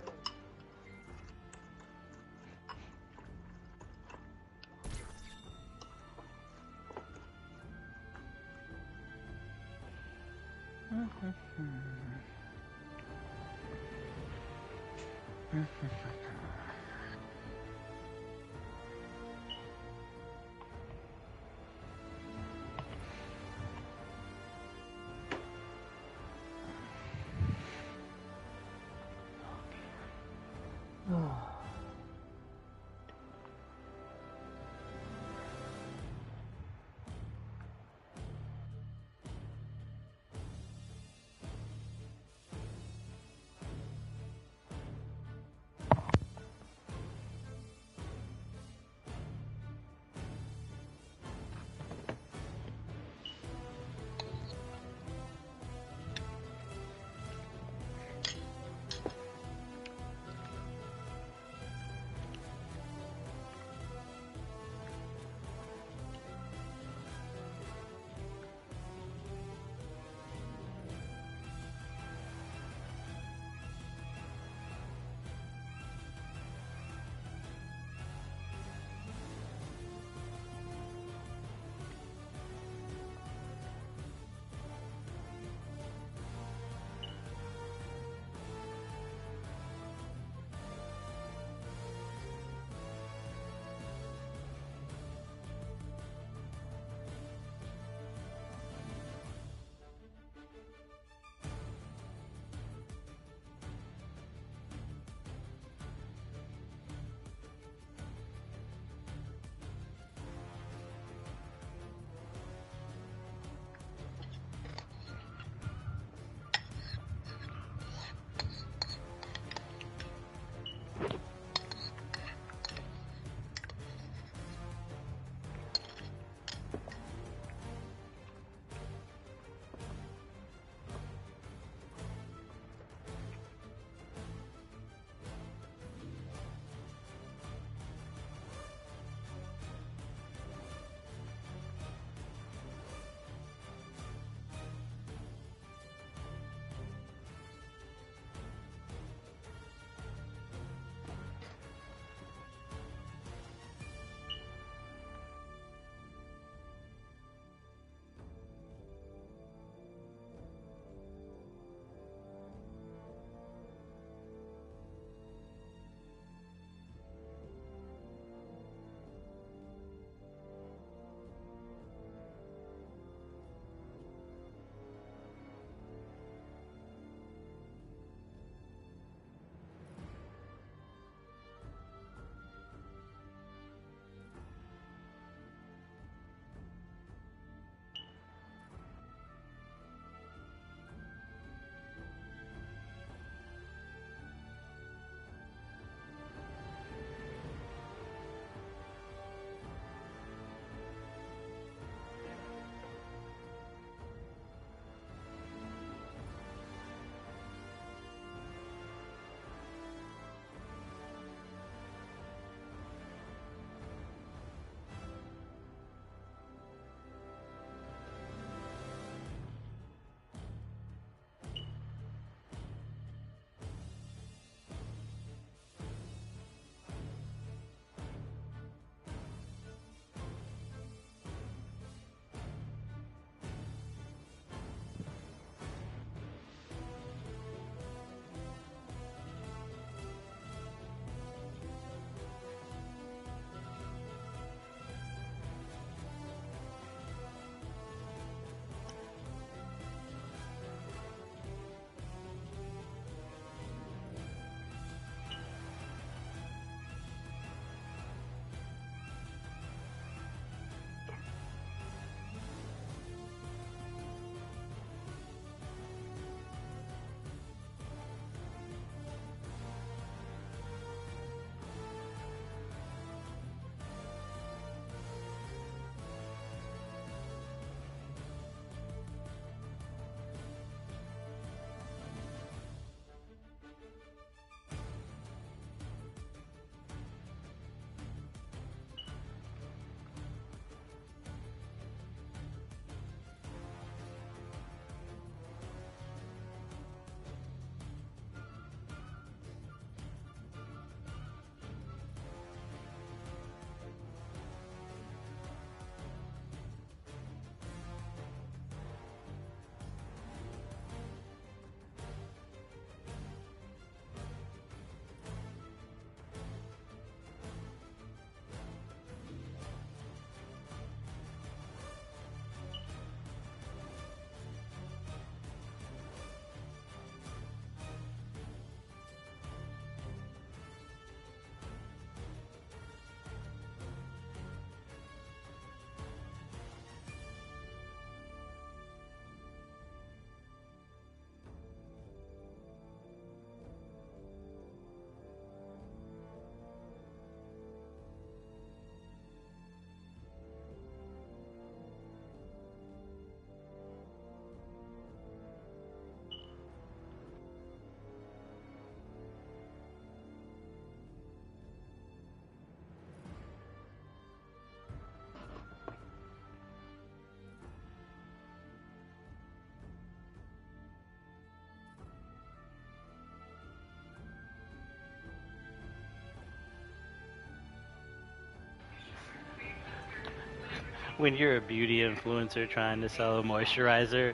when you're a beauty influencer trying to sell a moisturizer,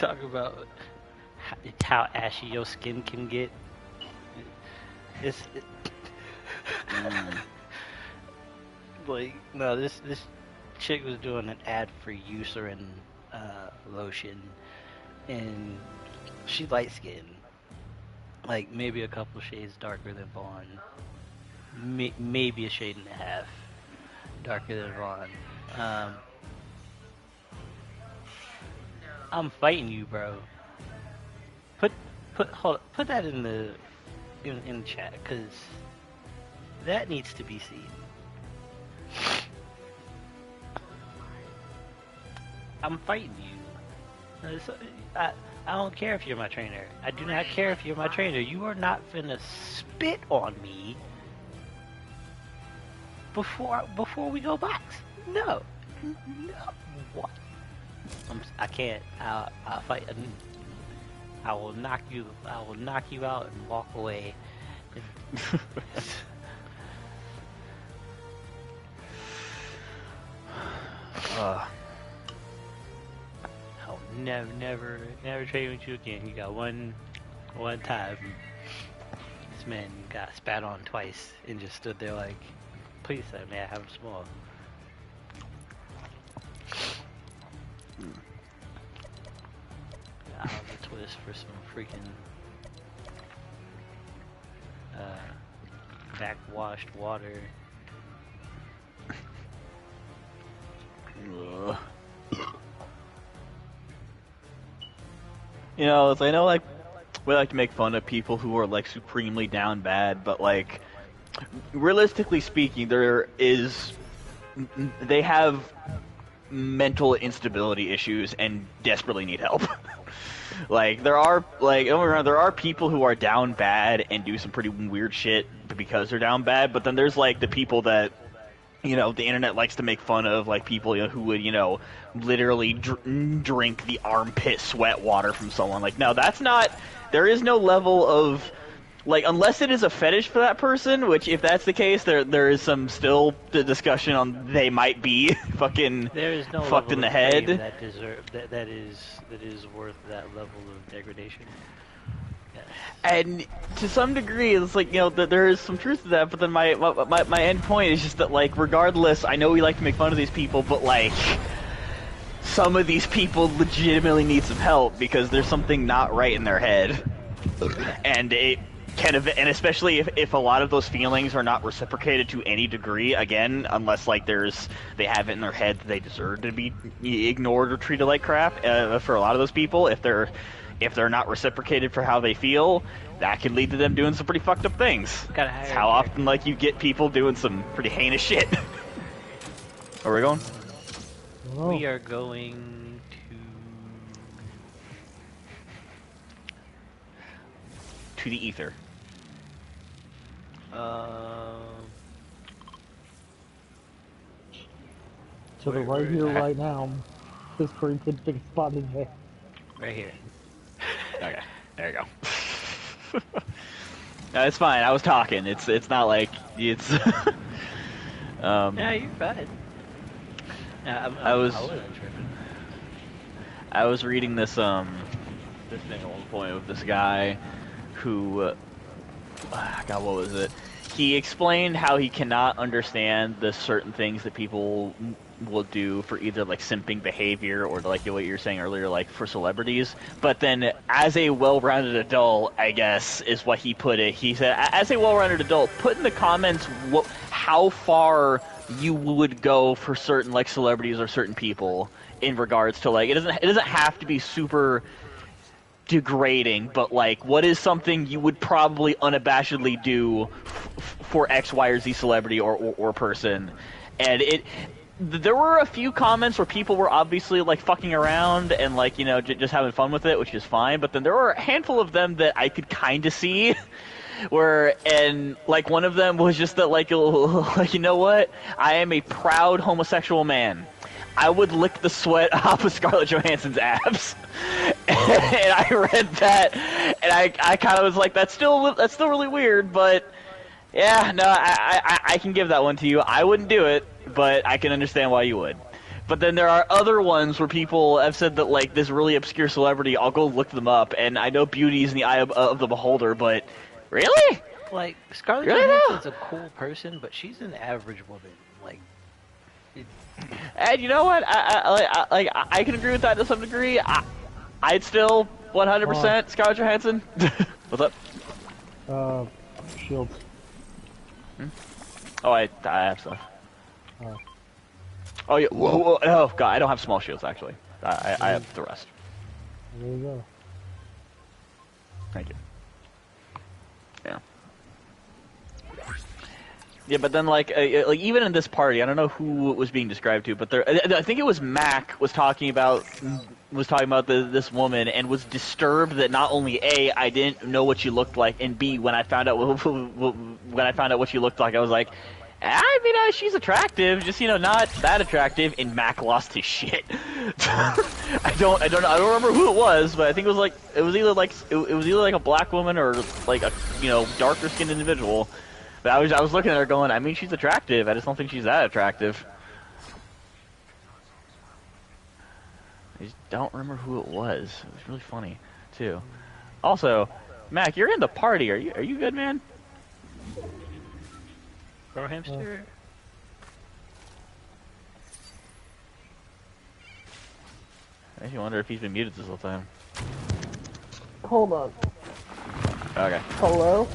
talk about how ashy your skin can get. Like, no, this chick was doing an ad for Eucerin lotion, and she light skinned, like maybe a couple shades darker than Vaughn, maybe a shade and a half darker than Vaughn. I'm fighting you, bro. Put that in the chat, cause that needs to be seen. I'm fighting you. I don't care if you're my trainer. I do not care if you're my trainer. You are not finna spit on me before we go box. No. What? I can't. I'll fight. I will knock you out and walk away. I'll never train with you again. You got one time. This man got spat on twice and just stood there like, please, may I have some more? Out of the twist for some freaking backwashed water. You know, I know, like, we like to make fun of people who are, like, supremely down bad, but, like, realistically speaking, they have mental instability issues and desperately need help. Like, there are people who are down bad and do some pretty weird shit because they're down bad, but then there's, like, the people that, you know, the internet likes to make fun of, like, people, you know, who would, you know, literally drink the armpit sweat water from someone. Like, no, that's not, there is no level of, like, unless it is a fetish for that person, which, if that's the case, there is some still discussion on they might be fucking there is no fucked in the head. That is worth that level of degradation. Yes. And to some degree, it's like, you know, there is some truth to that, but then my end point is just that, like, regardless, I know we like to make fun of these people, but, like, some of these people legitimately need some help because there's something not right in their head. And it kind of, and especially if a lot of those feelings are not reciprocated to any degree, again, unless, like, they have it in their head that they deserve to be ignored or treated like crap, for a lot of those people, if they're not reciprocated for how they feel, that can lead to them doing some pretty fucked up things. It's how often, like, you get people doing some pretty heinous shit. Where are we going? Oh. We are going to the ether. To the right here, right now. This pretty good big spot in there. right here. Okay, there you go. No, it's fine. I was talking. It's not like it's. Yeah, you're fine. I was wasn't tripping. I was reading this thing at one point with this guy who God, what was it? He explained how he cannot understand the certain things that people will do for either, like, simping behavior or, like, what you were saying earlier, like, for celebrities. But then, as a well-rounded adult, I guess, is what he put it. He said, as a well-rounded adult, put in the comments how far you would go for certain, like, celebrities or certain people in regards to, like, it doesn't have to be super degrading, but, like, what is something you would probably unabashedly do for X, Y, or Z celebrity or person. And there were a few comments where people were obviously, like, fucking around and, like, you know, just having fun with it, which is fine, but then there were a handful of them that I could kind of see and, like, one of them was just that, like, you know what, I am a proud homosexual man. I would lick the sweat off of Scarlett Johansson's abs. And I read that, and I kind of was like, that's still really weird, but Yeah, no, I can give that one to you. I wouldn't do it, but I can understand why you would. But then there are other ones where people have said that, like, this really obscure celebrity, I'll go look them up, and I know beauty is in the eye of the beholder, but really? Like, Scarlett Really Johansson's a cool person, but she's an average woman. Like, And you know what? I can agree with that to some degree. I'd still 100% Scarlett Johansson. What's up? Shields. Oh, I have stuff. Oh. Oh, yeah. Whoa. Oh, God. I don't have small shields, actually. I have the rest. There you go. Thank you. Yeah. Yeah, but then, like even in this party, I don't know who it was being described to, but I think it was Mac was talking about this woman and was disturbed that not only A, I didn't know what she looked like, and B, when I found out what she looked like, I was like, I mean, she's attractive, just not that attractive. And Mac lost his shit. I don't remember who it was, but I think it was either like a black woman or like a darker skinned individual. But I was looking at her going, I mean, she's attractive. I just don't think she's that attractive. I just don't remember who it was. It was really funny, too. Also, Mac, you're in the party. Are you good, man? Bro Hamster? I actually wonder if he's been muted this whole time. Hold on. Okay. Hello?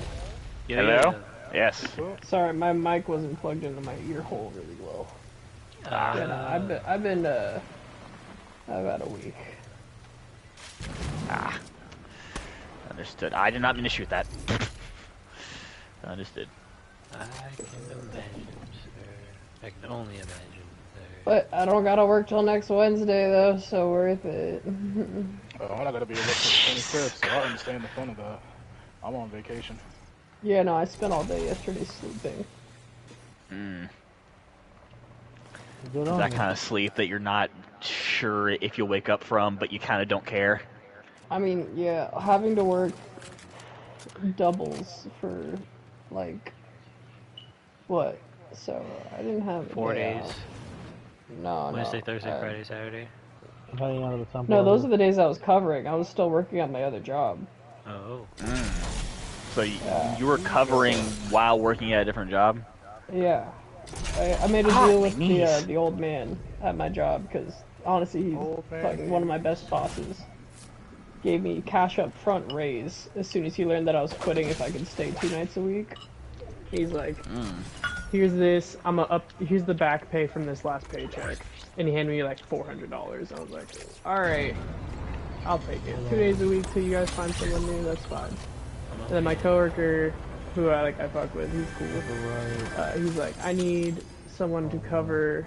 Hello? Yes. Sorry, my mic wasn't plugged into my ear hole really well. Yeah, no, I've been about a week. Understood. I did not mean to shoot that. Understood. I can imagine, sir. I can only imagine, sir. But I don't gotta work till next Wednesday though, so worth it. I'm not gonna be able to the 25th, so I understand the fun of that. I'm on vacation. Yeah, no, I spent all day yesterday sleeping. That kind of sleep that you're not sure if you'll wake up from, but you kind of don't care. I mean, yeah, having to work doubles for, like, what? So, I didn't have 4 days. off. No, Wednesday, Thursday, Friday, Saturday. Hanging out of the temple. No, those are the days I was covering. I was still working on my other job. Oh. So you were covering while working at a different job? Yeah. I made a deal with the old man at my job, because honestly, he's fucking one of my best bosses. Gave me cash up front raise as soon as he learned that I was quitting if I could stay 2 nights a week. He's like, here's this, here's the back pay from this last paycheck. And he handed me like $400. I was like, alright, I'll take it. 2 days a week till you guys find someone new, that's fine. And then my coworker, who I fuck with, he's cool. He's like, I need someone to cover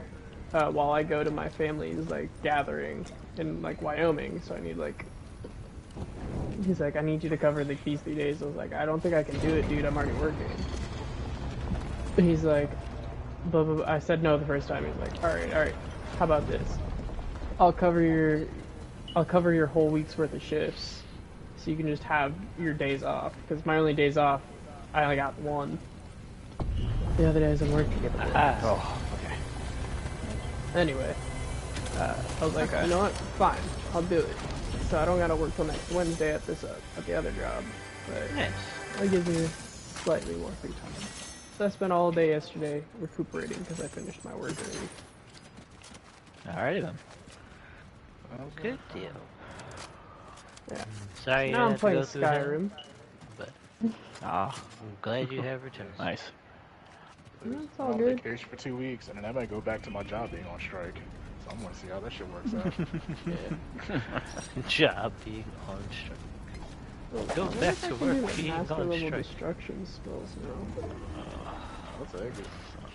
while I go to my family's like gathering in like Wyoming. So I need like, he's like, I need you to cover like these 3 days. I was like, I don't think I can do it, dude. I'm already working. He's like, blah, blah, blah. I said no the first time. He's like, all right. How about this? I'll cover your whole week's worth of shifts, so you can just have your days off. Because my only days off, I only got 1. The other days I'm working. Oh, okay. Anyway, I was like, you know what? Fine, I'll do it. So I don't gotta work till next Wednesday at this at the other job. But Nice. that gives me slightly more free time. So I spent all day yesterday recuperating because I finished my work early. Alrighty then. Good deal. Yeah. Sorry you Now I'm had to playing go through that, Skyrim. but Ah, I'm glad you have returned. nice. It's I'm all on good. vacation for 2 weeks, and then I might go back to my job being on strike. So I'm gonna see how that shit works out. Job being on strike. Go back to work being Master on level strike. destruction spells now. I'll take it.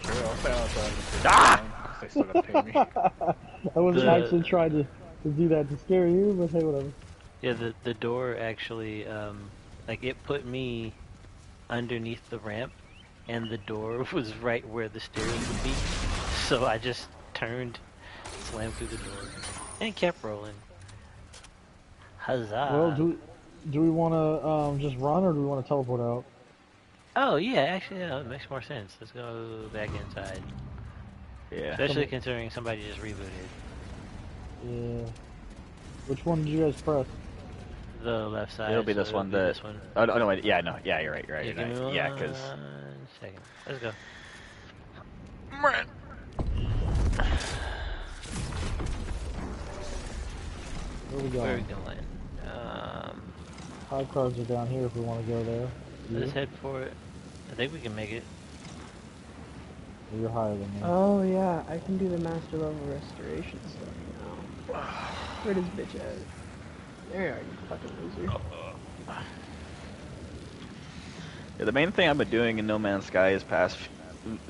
Sure, I'll stay outside. Ah! They still gotta pay me. I wasn't The- actually trying to do that to scare you, but hey, whatever. Yeah, the door actually, like it put me underneath the ramp, and the door was right where the stairs would be. So I just turned, slammed through the door, and kept rolling. Huzzah! Well, do we want to just run, or do we want to teleport out? Oh yeah, actually, yeah, it makes more sense. Let's go back inside. Yeah. Especially considering somebody just rebooted. Yeah. Which one did you guys press? The left side. It'll be this one. This one. Oh no, wait. Yeah, no. Yeah, you're right. You're right. Yeah, You're give me right. Yeah, because. 1 second. Let's go. Where are we going? Where are we going? High cards are down here if we want to go there. Let's head for it. I think we can make it. You're higher than me. Oh yeah, I can do the master level restoration stuff now. Where does bitch at? There you are, you fucking loser. Yeah, the main thing I've been doing in No Man's Sky these past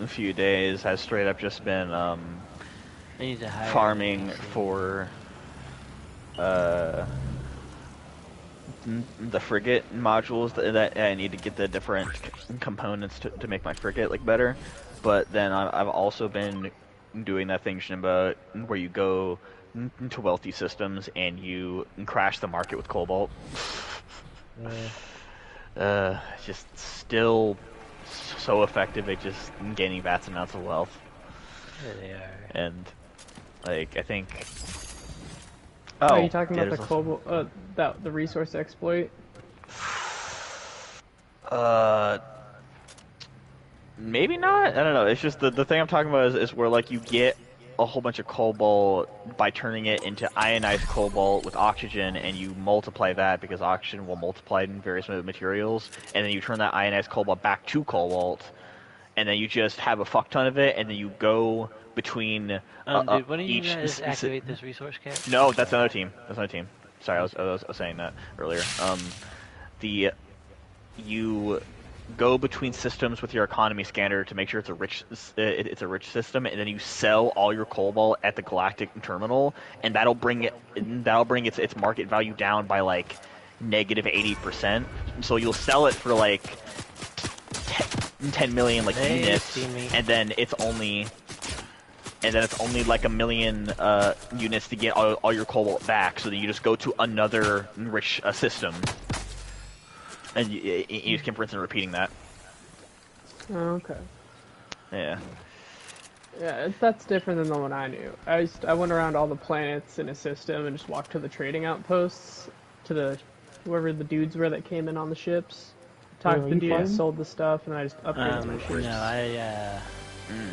few days has straight up just been I need to hire farming for the frigate modules that I need to get the different components to make my frigate like better. But then I've also been doing that thing, Janemba, where you go to wealthy systems and you crash the market with cobalt. Just still so effective at just gaining vast amounts of wealth. There they are. And like I think. Oh, Oh, are you talking yeah, about the there's cobalt, the resource exploit? Maybe not. I don't know. It's just the thing I'm talking about is where like you get a whole bunch of cobalt by turning it into ionized cobalt with oxygen, and you multiply that because oxygen will multiply in various materials, and then you turn that ionized cobalt back to cobalt, and then you just have a fuck ton of it, and then you go between Dude, why don't you each. guys activate this resource cap? No, that's another team. That's another team. Sorry, I was saying that earlier. You go between systems with your economy scanner to make sure it's a rich system, and then you sell all your cobalt at the galactic terminal, and that'll bring its market value down by like negative 80%. So you'll sell it for like 10 million like units, and then it's only like 1 million units to get all your cobalt back. So then you just go to another rich system. And you just keep rinsing and repeating that. Oh, okay. Yeah. Yeah, that's different than the one I knew. I went around all the planets in a system and just walked to the trading outposts, to whoever the dudes were that came in on the ships. Talked to the dudes, sold the stuff, and I just upgraded my ships. No, I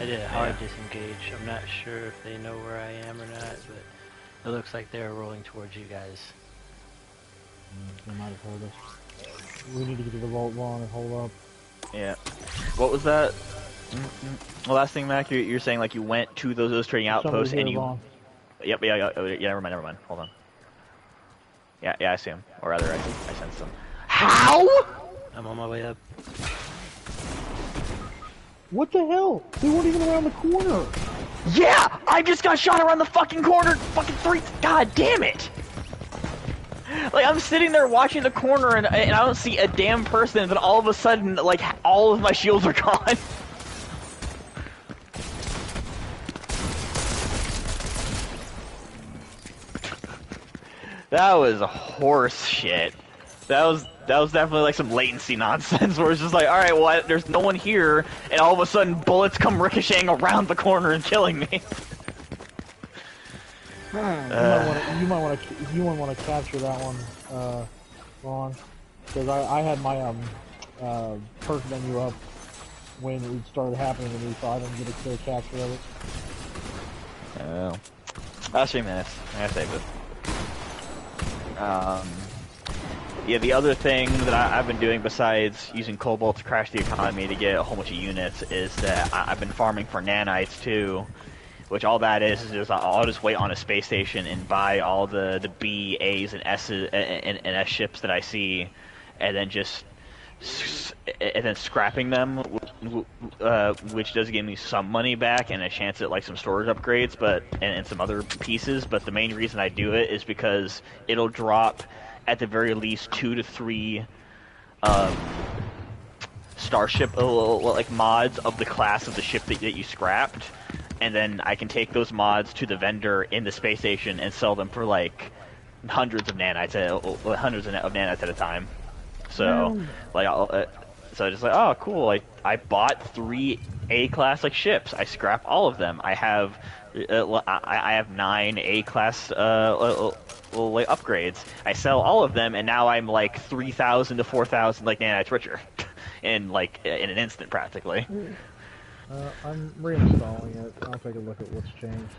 did a hard disengage. I'm not sure if they know where I am or not, but it looks like they're rolling towards you guys. They might have heard us. We need to get to the vault one and hold up. Yeah. What was that? The last thing, Mac, you're saying like you went to those trading outposts and you. Vaughn. Yep. Yeah. Never mind. Hold on. Yeah. I see him. Or rather, I sense him. How? I'm on my way up. What the hell? They weren't even around the corner. Yeah, I just got shot around the fucking corner. Fucking 3. God damn it. Like, I'm sitting there watching the corner, and I don't see a damn person, and then all of a sudden, like, all of my shields are gone. That was horse shit. That was definitely, like, some latency nonsense, where it's just like, alright, well, there's no one here, and all of a sudden, bullets come ricocheting around the corner and killing me. You might want to capture that one, Ron, because I had my perk menu up when it started happening to me, so I didn't get a clear capture of it. Oh, last 3 minutes. I gotta save it. Yeah, the other thing that I've been doing besides using cobalt to crash the economy to get a whole bunch of units is that I've been farming for nanites too. Which all that is just I'll just wait on a space station and buy all the B, A's, and S's and S ships that I see, and then scrapping them, which does give me some money back and a chance at like some storage upgrades, and some other pieces. But the main reason I do it is because it'll drop at the very least 2 to 3 starship like mods of the class of the ship that you scrapped. And then I can take those mods to the vendor in the space station and sell them for like hundreds of nanites, of nanites at a time. So, like, so I just like, oh, cool. I bought 3 A-class like ships. I scrap all of them. I have 9 A-class like upgrades. I sell all of them, and now I'm like 3,000 to 4,000 like nanites richer, in an instant practically. I'm reinstalling it. I'll take a look at what's changed.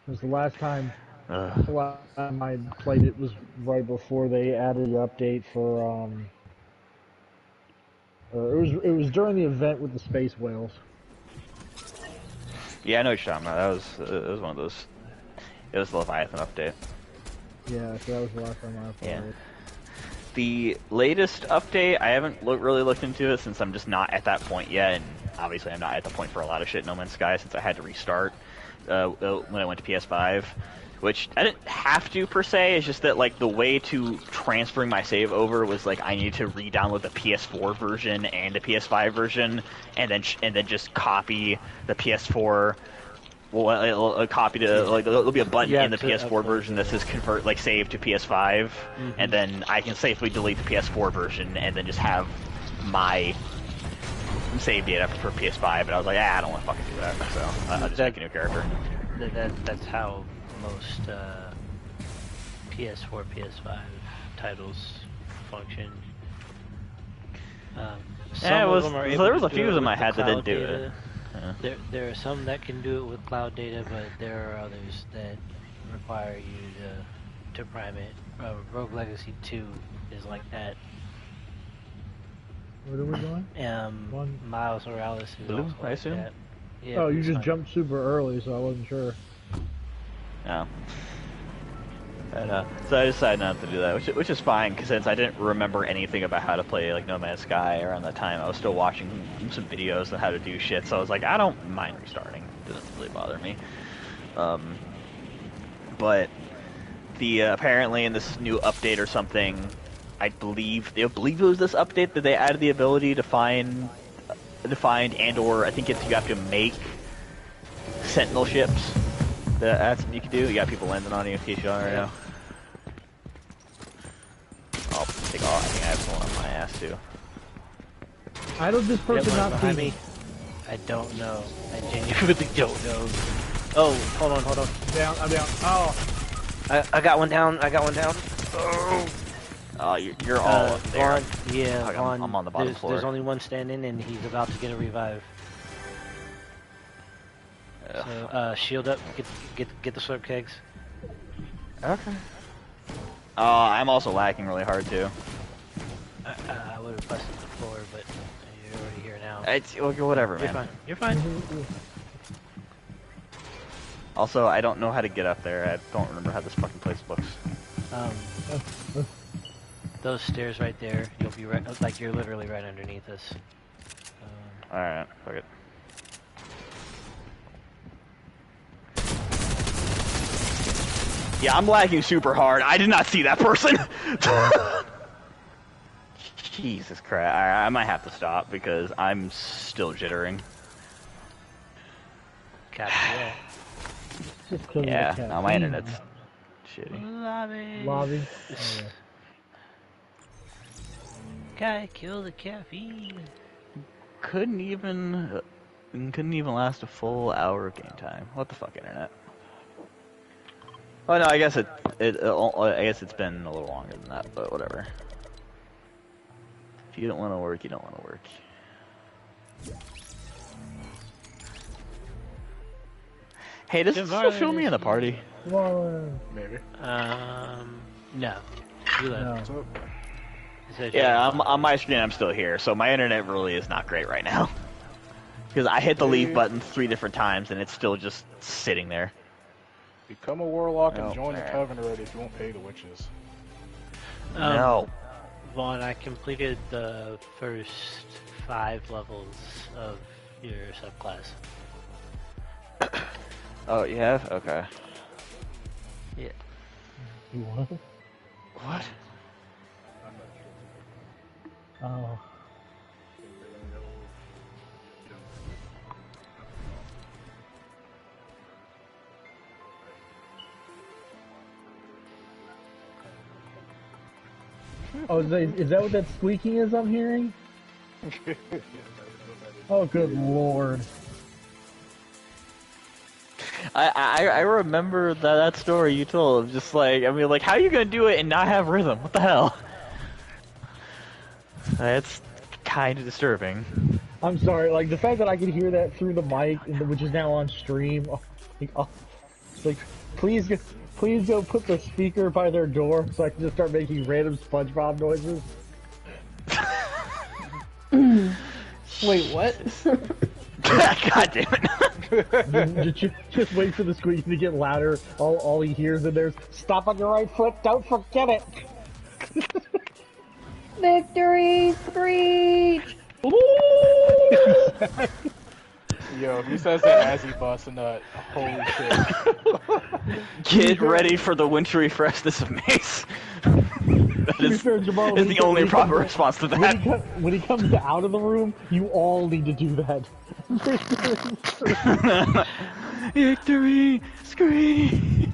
Because the last time I played it was right before they added the update for it was during the event with the space whales. Yeah, I know what you're talking about. It was one of those. It was the Leviathan update. Yeah, so that was the last time I played it. The latest update, I haven't really looked into it since I'm just not at that point yet, and obviously I'm not at the point for a lot of shit in No Man's Sky since I had to restart when I went to PS5, which I didn't have to per se. It's just that like the way to transferring my save over was like I needed to re-download the PS4 version and the PS5 version, and then just copy the PS4. Well, it'll copy to like there'll be a button in the PS4 version that says convert like save to PS5, and then I can safely delete the PS4 version and then just have my save data for PS5. But I was like, I don't want to fucking do that, so I'll just make a new character. That's how most PS4, PS5 titles function. There was a few of them I had that didn't do it. There are some that can do it with cloud data, but there are others that require you to prime it. Rogue Legacy 2 is like that. Where are we going? Miles Morales is Blue, also I assume? like that. Yeah, Oh, you just jumped super early, so I wasn't sure. Yeah. And, so I decided not to do that, which is fine, because since I didn't remember anything about how to play like No Man's Sky around that time, I was still watching some videos on how to do shit, so I was like, I don't mind restarting. It doesn't really bother me. But the apparently in this new update or something, I believe it was this update that they added the ability to find and/or I think you have to make Sentinel ships. That's what you can do. You got people landing on you in case you don't already know. I'll take off. I think I have someone on my ass too. How did this person not see me? I don't know. I genuinely don't know. Oh, hold on. I'm down. Oh. I got one down. Oh. Oh, you're all there. Vaughn, yeah, okay, Vaughn, I'm on the bottom floor. There's only one standing, and he's about to get a revive. So, shield up. Get the slurp kegs. Okay. I'm also lacking really hard too. I would have busted the floor, but you're already here now. It's whatever, man. You're fine. Also, I don't know how to get up there. I don't remember how this fucking place looks. Those stairs right there. You'll be right, like you're literally right underneath us. All right, fuck it. Yeah, I'm lagging super hard. I did not see that person. Jesus Christ. I might have to stop because I'm still jittering. Yeah, no, my internet's shitty. Lobby. Guy, kill the caffeine. Couldn't even last a full hour of game time. What the fuck, internet? Oh no, I guess I guess it's been a little longer than that, but whatever. If you don't want to work, you don't want to work. Hey, does it still show me in the party? Maybe. No. You left. No. Yeah, on my screen I'm still here, so my internet really is not great right now. Because I hit the leave button 3 different times and it's still just sitting there. Become a warlock and join the coven already if you won't pay the witches. No. Vaughn, I completed the first 5 levels of your subclass. Oh, you have? Okay. Yeah. What? What? Oh. Oh, is that what that squeaking is I'm hearing? Oh, good lord. I remember that story you told. Just like, I mean, like, how are you gonna do it and not have rhythm? What the hell? That's kind of disturbing. I'm sorry, like, the fact that I can hear that through the mic, which is now on stream, it's like, please go put the speaker by their door so I can just start making random SpongeBob noises. Wait, what? God damn it. just wait for the squeaking to get louder. All he hears in there's, stop on your right foot, don't forget it! Victory screech! Yo, if he says that as he busts a nut, holy shit. Get ready for the wintry freshness of Mace. That is the only proper response to that. When he comes out of the room, you all need to do that. Victory scream.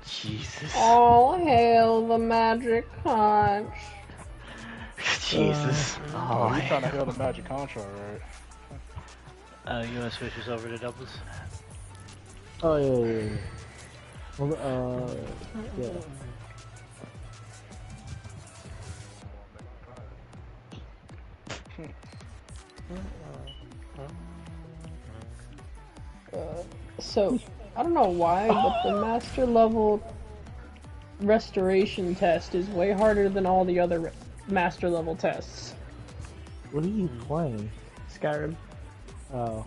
Jesus. All hail the magic conch. Jesus. Oh, you're trying to hail the magic contra, right? You want to switch us over to doubles? Oh, yeah. Well, yeah. So, I don't know why, but the master level restoration test is way harder than all the other master level tests. What are you playing? Skyrim. Oh.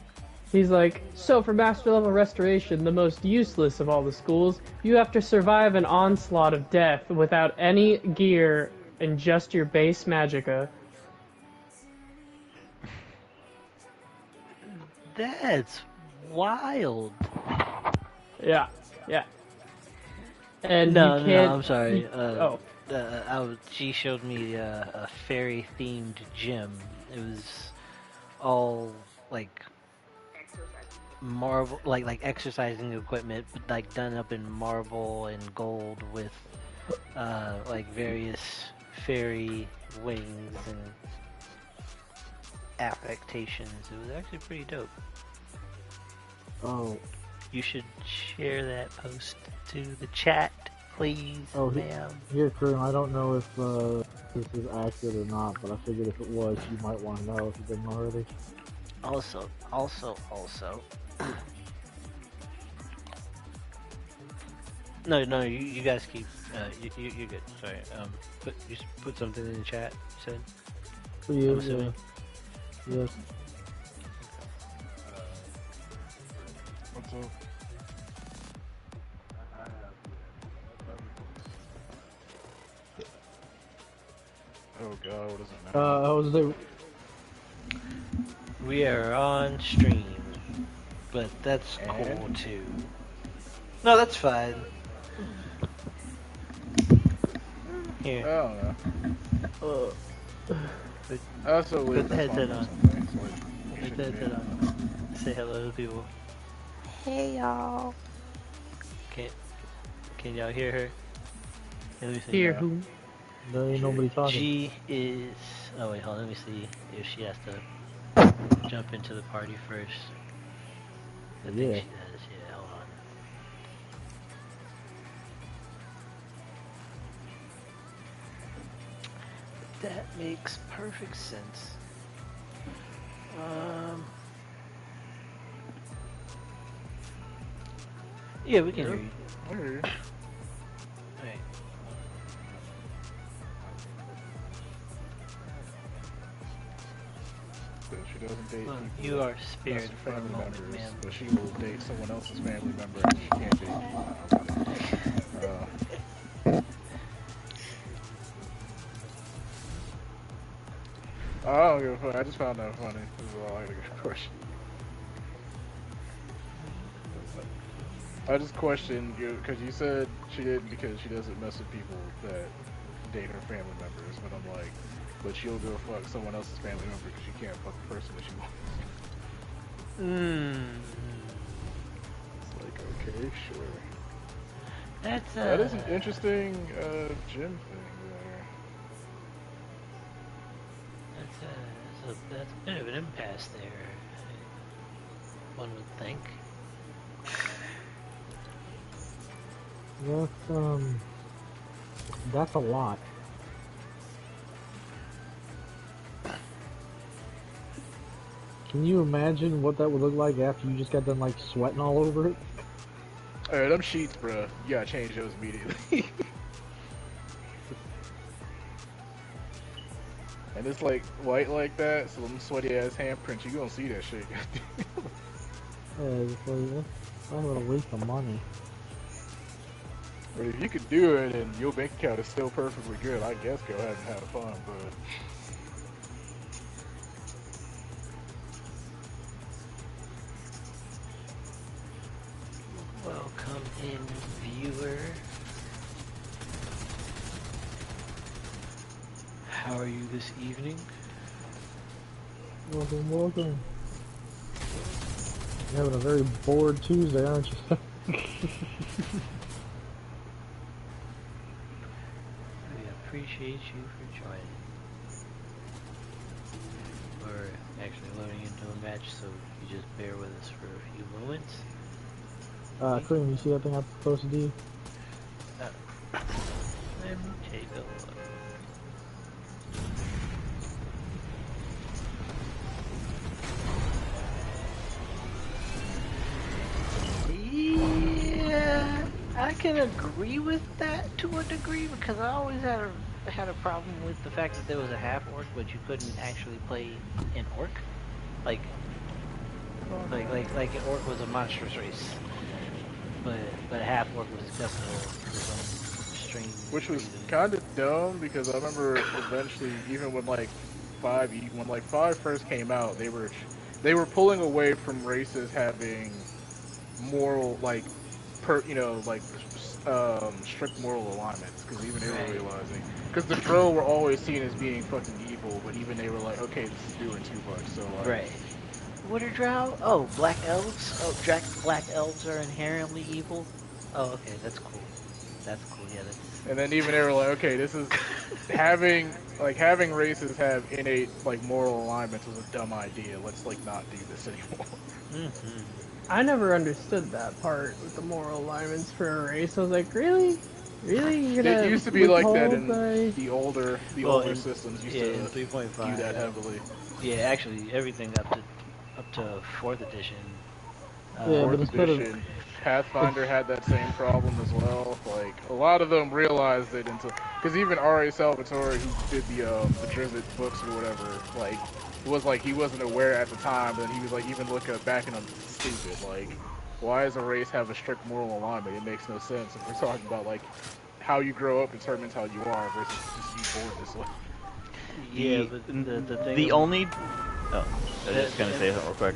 He's like, so for master level restoration, the most useless of all the schools, you have to survive an onslaught of death without any gear and just your base magicka. That's wild. Yeah. And No, you can't... I'm sorry. She showed me a fairy-themed gym. It was all like marble, like exercising equipment, but like done up in marble and gold with like various fairy wings and affectations. It was actually pretty dope. Oh. You should share that post to the chat, please, ma'am. Here, Kareem, I don't know if this is accurate or not, but I figured if it was, you might want to know if you didn't already. Also. No, you guys keep, you're good, sorry. Just put something in the chat, you said? For you, I'm assuming. Yes. What's up? Oh god, what is it now? I was there. We are on stream, but that's cool too. No, that's fine. Here. I don't know. That's so Put weird. the headset on. Put the headset on. Say hello to people. Hey y'all. Can y'all hear her? Let me see. Hear who? There ain't nobody talking. She is. Oh wait, hold on. Let me see if she has to jump into the party first. I think she does. Yeah, hold on. That makes perfect sense. Yeah, we can hear you. I hear you. Alright. She doesn't date Look, people you are that's spared for a family moment, members, ma'am. but she will date someone else's family member and she can't date you. I don't give a fuck. I just found that funny. This is all I got a good question. I just questioned you because you said she didn't because she doesn't mess with people that date her family members, but I'm like, but she'll go fuck someone else's family member because she can't fuck the person that she wants. It's like, okay, sure. That's That is an interesting gym thing there. That's a bit of an impasse there, one would think. That's a lot. Can you imagine what that would look like after you just got done, like, sweating all over it? Alright, them sheets, bruh. You gotta change those immediately. And it's like white like that, so them sweaty ass handprints, you gonna see that shit. Yeah, it's like, I'm gonna waste the money. But if you could do it and your bank account is still perfectly good, I guess go ahead and have fun, but... Welcome in, viewer. How are you this evening? Welcome, welcome. You're having a very bored Tuesday, aren't you? We appreciate you for joining. We're actually loading into a match, so you just bear with us for a few moments. Cream, you see that thing I posted to you? Let me take a look. Yeah, I can agree with that to a degree because I always had a problem with the fact that there was a half orc, but you couldn't actually play an orc. Like an orc was a monstrous race, but half orc was acceptable for some strange. Which was kind of dumb because I remember eventually, even when like when like 5 first came out, they were pulling away from races having moral strict moral alignments, because even they were realizing, because the Drow were always seen as being fucking evil, but even they were like, okay, this is doing too much, so like... Right. What are Drow? Oh, black elves? Oh, black elves are inherently evil? Oh, okay, that's cool. That's cool, yeah, that's... And then even they were like, okay, this is... having races have innate, like, moral alignments was a dumb idea, let's, like, not do this anymore. Mm-hmm. I never understood that part with the moral alignments for a race. I was like, really? Really? You're gonna It used to be like that in the... the older systems used to in 3.5 do that heavily. Yeah, actually, everything up to 4th edition. Yeah, but 4th instead of... edition, Pathfinder had that same problem as well. Like, a lot of them realized it until... Because even R.A. Salvatore, who did the Drizzt books or whatever, like, it was like he wasn't aware at the time, and he was like, even looking back and I'm stupid. Like, why does a race have a strict moral alignment? It makes no sense if we're talking about, like, how you grow up determines how you are versus just you born this way. Yeah, but the thing... The only... Oh, I was just gonna say that real quick.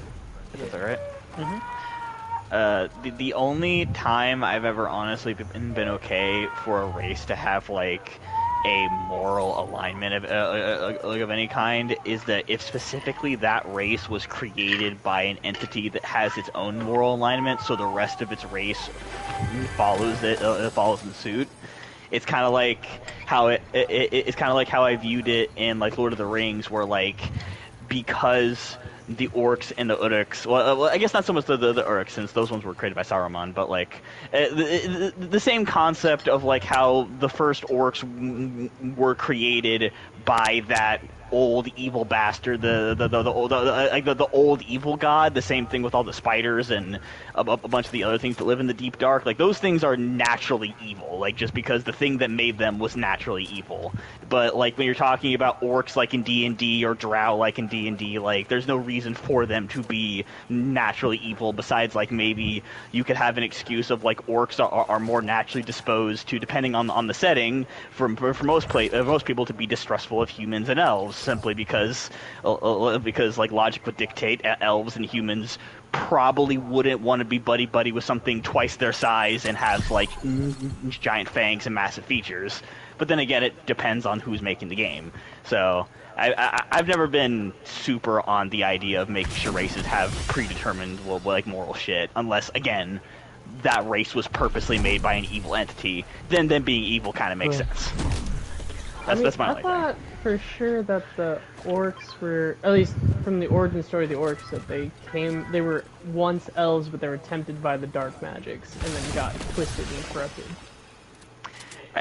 If that's alright. Mm-hmm. The only time I've ever honestly been okay for a race to have, like, a moral alignment of any kind is that if specifically that race was created by an entity that has its own moral alignment, so the rest of its race follows in suit. It's kind of like how it's kind of like how I viewed it in like Lord of the Rings, where like because the orcs and the Uruks, well, I guess not so much the Uruks, since those ones were created by Saruman, but like the same concept of like how the first orcs were created by that old evil bastard, the old evil god. The same thing with all the spiders and a bunch of the other things that live in the deep dark. Like those things are naturally evil, like just because the thing that made them was naturally evil. But like when you're talking about orcs like in D&D or drow like in D&D, like there's no reason for them to be naturally evil besides like maybe you could have an excuse of like orcs are more naturally disposed to, depending on the setting, for most people to be distrustful of humans and elves, simply because like logic would dictate elves and humans probably wouldn't want to be buddy with something twice their size and have like giant fangs and massive features. But then again, it depends on who's making the game. So I've never been super on the idea of making sure races have predetermined like moral shit, unless again that race was purposely made by an evil entity. Then being evil kind of makes sense. That's my only thing. for sure that the orcs were, at least from the origin story of the orcs, that they were once elves, but they were tempted by the dark magics, and then got twisted and corrupted.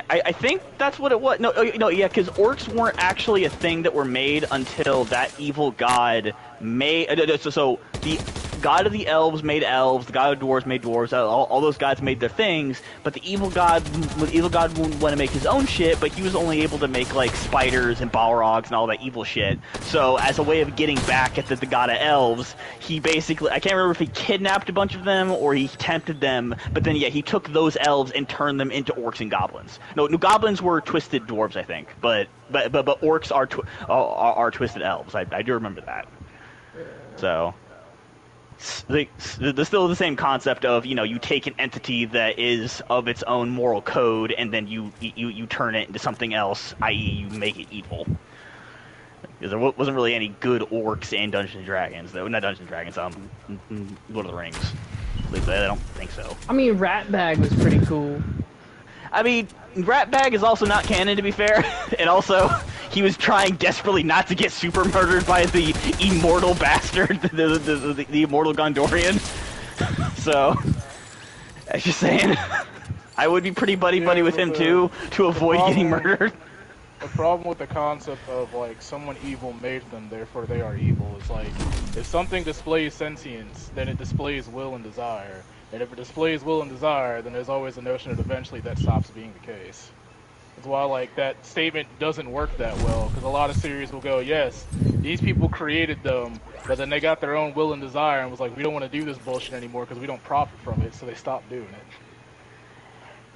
I think that's what it was. No, yeah, because orcs weren't actually a thing that were made until that evil god made. So the god of the elves made elves, the god of dwarves made dwarves. All those gods made their things, but the evil god wanted to make his own shit, but he was only able to make like spiders and balrogs and all that evil shit. So as a way of getting back at the god of elves, he basically, I can't remember if he kidnapped a bunch of them or he tempted them, but then yeah, he took those elves and turned them into orcs and goblins. No, goblins were twisted dwarves, I think, but orcs are twisted elves. I do remember that. So. There's still the same concept of, you know, you take an entity that is of its own moral code and then you turn it into something else, i.e. you make it evil. Because there wasn't really any good orcs in Dungeons and Dragons, though. Not Dungeons and Dragons, Lord of the Rings. At least I don't think so. I mean, Ratbag was pretty cool. I mean, Ratbag is also not canon, to be fair, and also, he was trying desperately not to get super murdered by the immortal bastard, the immortal Gondorian. So, I was just saying, I would be pretty buddy-buddy with him, too, to avoid getting murdered. The problem with the concept of, like, someone evil made them, therefore they are evil, is like, if something displays sentience, then it displays will and desire. And if it displays will and desire, then there's always a notion that eventually that stops being the case. That's why, like, that statement doesn't work that well, because a lot of series will go, yes, these people created them, but then they got their own will and desire and was like, we don't want to do this bullshit anymore because we don't profit from it, so they stopped doing it.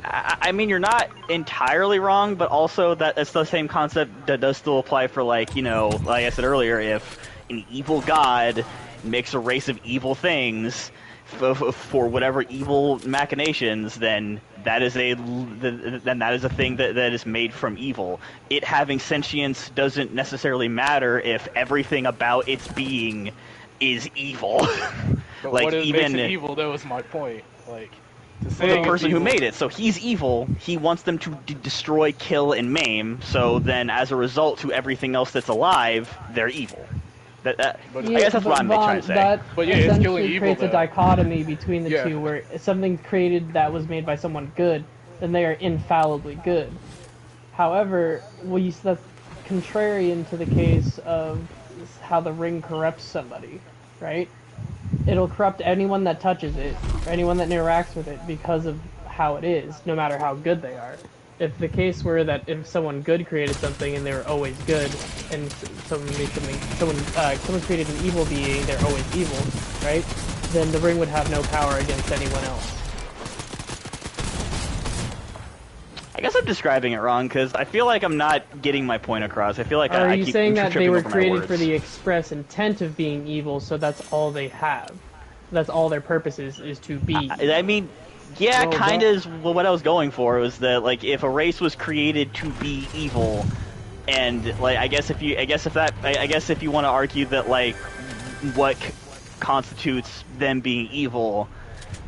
I mean, you're not entirely wrong, but also that's the same concept that does still apply for, like, you know, like I said earlier, if an evil god makes a race of evil things for whatever evil machinations, then that is a thing that is made from evil. It having sentience doesn't necessarily matter if everything about its being is evil. But like, what even makes it evil, that was my point. Like, the person who made it, so he's evil. He wants them to destroy, kill, and maim. So then, as a result, to everything else that's alive, they're evil. But I guess that's what I'm trying to say. That but yeah, it's killing evil, creates a though. dichotomy between the Yeah. two, where if something created that was made by someone good, then they are infallibly good. However, that's contrarian to the case of how the ring corrupts somebody, right? It'll corrupt anyone that touches it, or anyone that interacts with it, because of how it is, no matter how good they are. If the case were that if someone good created something and they were always good, and someone created an evil being, they're always evil, right? Then the ring would have no power against anyone else. I guess I'm describing it wrong, because I feel like I'm not getting my point across. I feel like Are I you keep saying that they tripping were over my created words. for the express intent of being evil, so that's all they have? That's all their purpose is to be. I mean, yeah, Well, kind of is what I was going for. Was that, like, if a race was created to be evil, and like I guess if you want to argue that, like, what constitutes them being evil,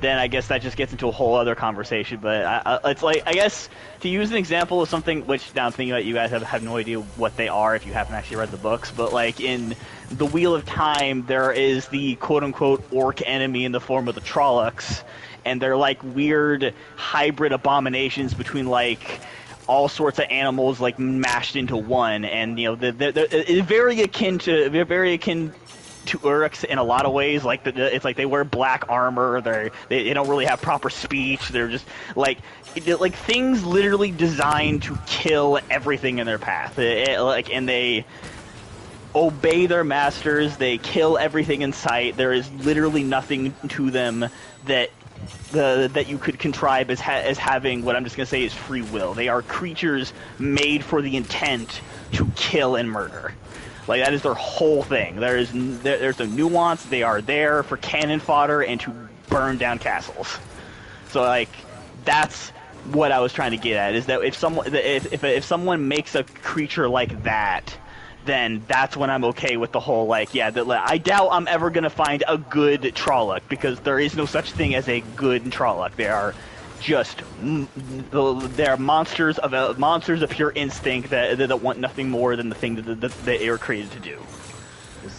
then I guess that just gets into a whole other conversation. But it's like, I guess, to use an example of something, which now I'm thinking about, you guys have no idea what they are if you haven't actually read the books, but like in the Wheel of Time, there is the quote-unquote orc enemy in the form of the Trollocs, and they're like weird hybrid abominations between like all sorts of animals like mashed into one, and you know they're very akin to Uruks in a lot of ways. Like it's like they wear black armor. They don't really have proper speech. They're just like things literally designed to kill everything in their path. And they obey their masters. They kill everything in sight. There is literally nothing to them that you could contrive as having what I'm just gonna say is free will. They are creatures made for the intent to kill and murder. Like, that is their whole thing. There's no nuance. They are there for cannon fodder and to burn down castles. So, like, that's what I was trying to get at, is that if someone makes a creature like that, then that's when I'm okay with the whole, like, yeah, I doubt I'm ever going to find a good Trolloc, because there is no such thing as a good Trolloc. They are just they're monsters of pure instinct that want nothing more than the thing that they were created to do.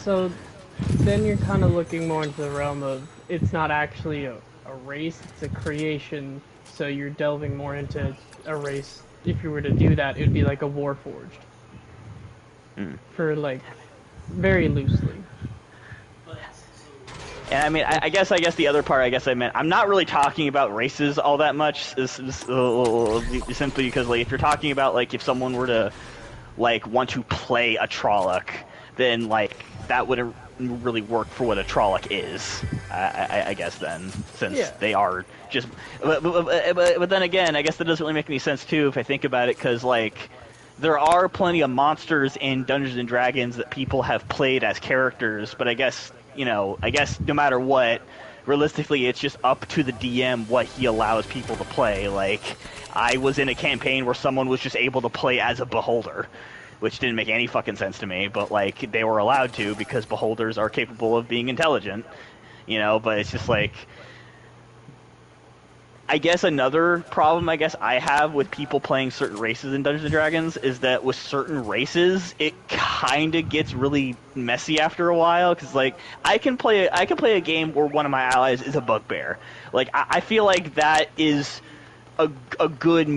So then you're kind of looking more into the realm of it's not actually a race, it's a creation. So you're delving more into a race. If you were to do that, it would be like a Warforged. For like, very loosely. And I mean, I guess the other part I meant, I'm not really talking about races all that much, simply because like if you're talking about like if someone were to like want to play a Trolloc, then like that wouldn't really work for what a Trolloc is. I guess then, since they are just, but then again, I guess that doesn't really make any sense too if I think about it, because like there are plenty of monsters in Dungeons and Dragons that people have played as characters, but I guess no matter what, realistically, it's just up to the DM what he allows people to play. Like, I was in a campaign where someone was just able to play as a beholder, which didn't make any fucking sense to me, but, like, they were allowed to because beholders are capable of being intelligent, but it's just, like, I guess another problem I have with people playing certain races in Dungeons & Dragons is that with certain races, it kind of gets really messy after a while, because, like, I can play a game where one of my allies is a bugbear. Like, I feel like that is a good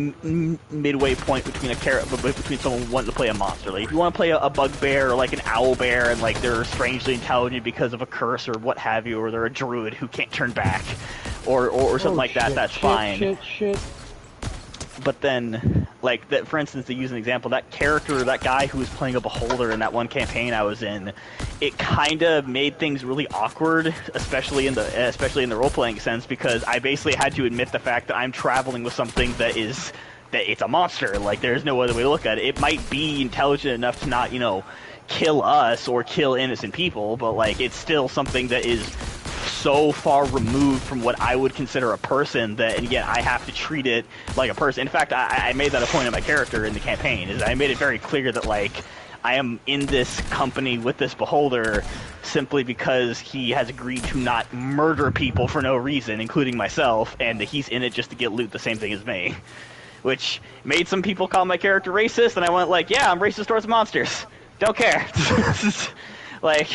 midway point between between someone wanting to play a monster. Like, if you want to play a bugbear or like an owlbear and like they're strangely intelligent because of a curse or what have you, or they're a druid who can't turn back, or something like that, that's fine. But then, like, that, for instance, to use an example, that character, that guy who was playing a beholder in that one campaign I was in, it kind of made things really awkward, especially in the role-playing sense, because I basically had to admit the fact that I'm traveling with something that it's a monster. Like, there's no other way to look at it. It might be intelligent enough to not, kill us or kill innocent people, but, like, it's still something that is so far removed from what I would consider a person that, and again, I have to treat it like a person. In fact, I made that a point of my character in the campaign, is I made it very clear that, like, I am in this company with this beholder simply because he has agreed to not murder people for no reason, including myself, and that he's in it just to get loot, the same thing as me. Which made some people call my character racist, and I went like, yeah, I'm racist towards monsters. Don't care. Like,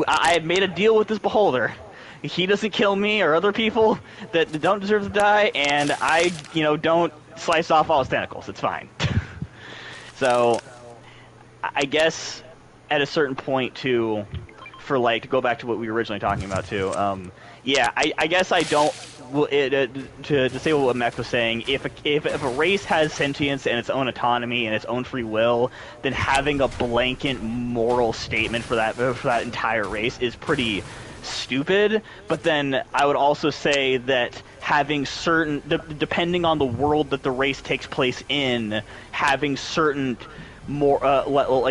I had made a deal with this beholder. He doesn't kill me or other people that don't deserve to die, and I, don't slice off all his tentacles. It's fine. So, I guess at a certain point, too, for, like, to go back to what we were originally talking about, too, I guess I don't, to say what MEK was saying, if a race has sentience and its own autonomy and its own free will, then having a blanket moral statement for that entire race is pretty stupid. But then I would also say that having certain, depending on the world that the race takes place in, having certain moral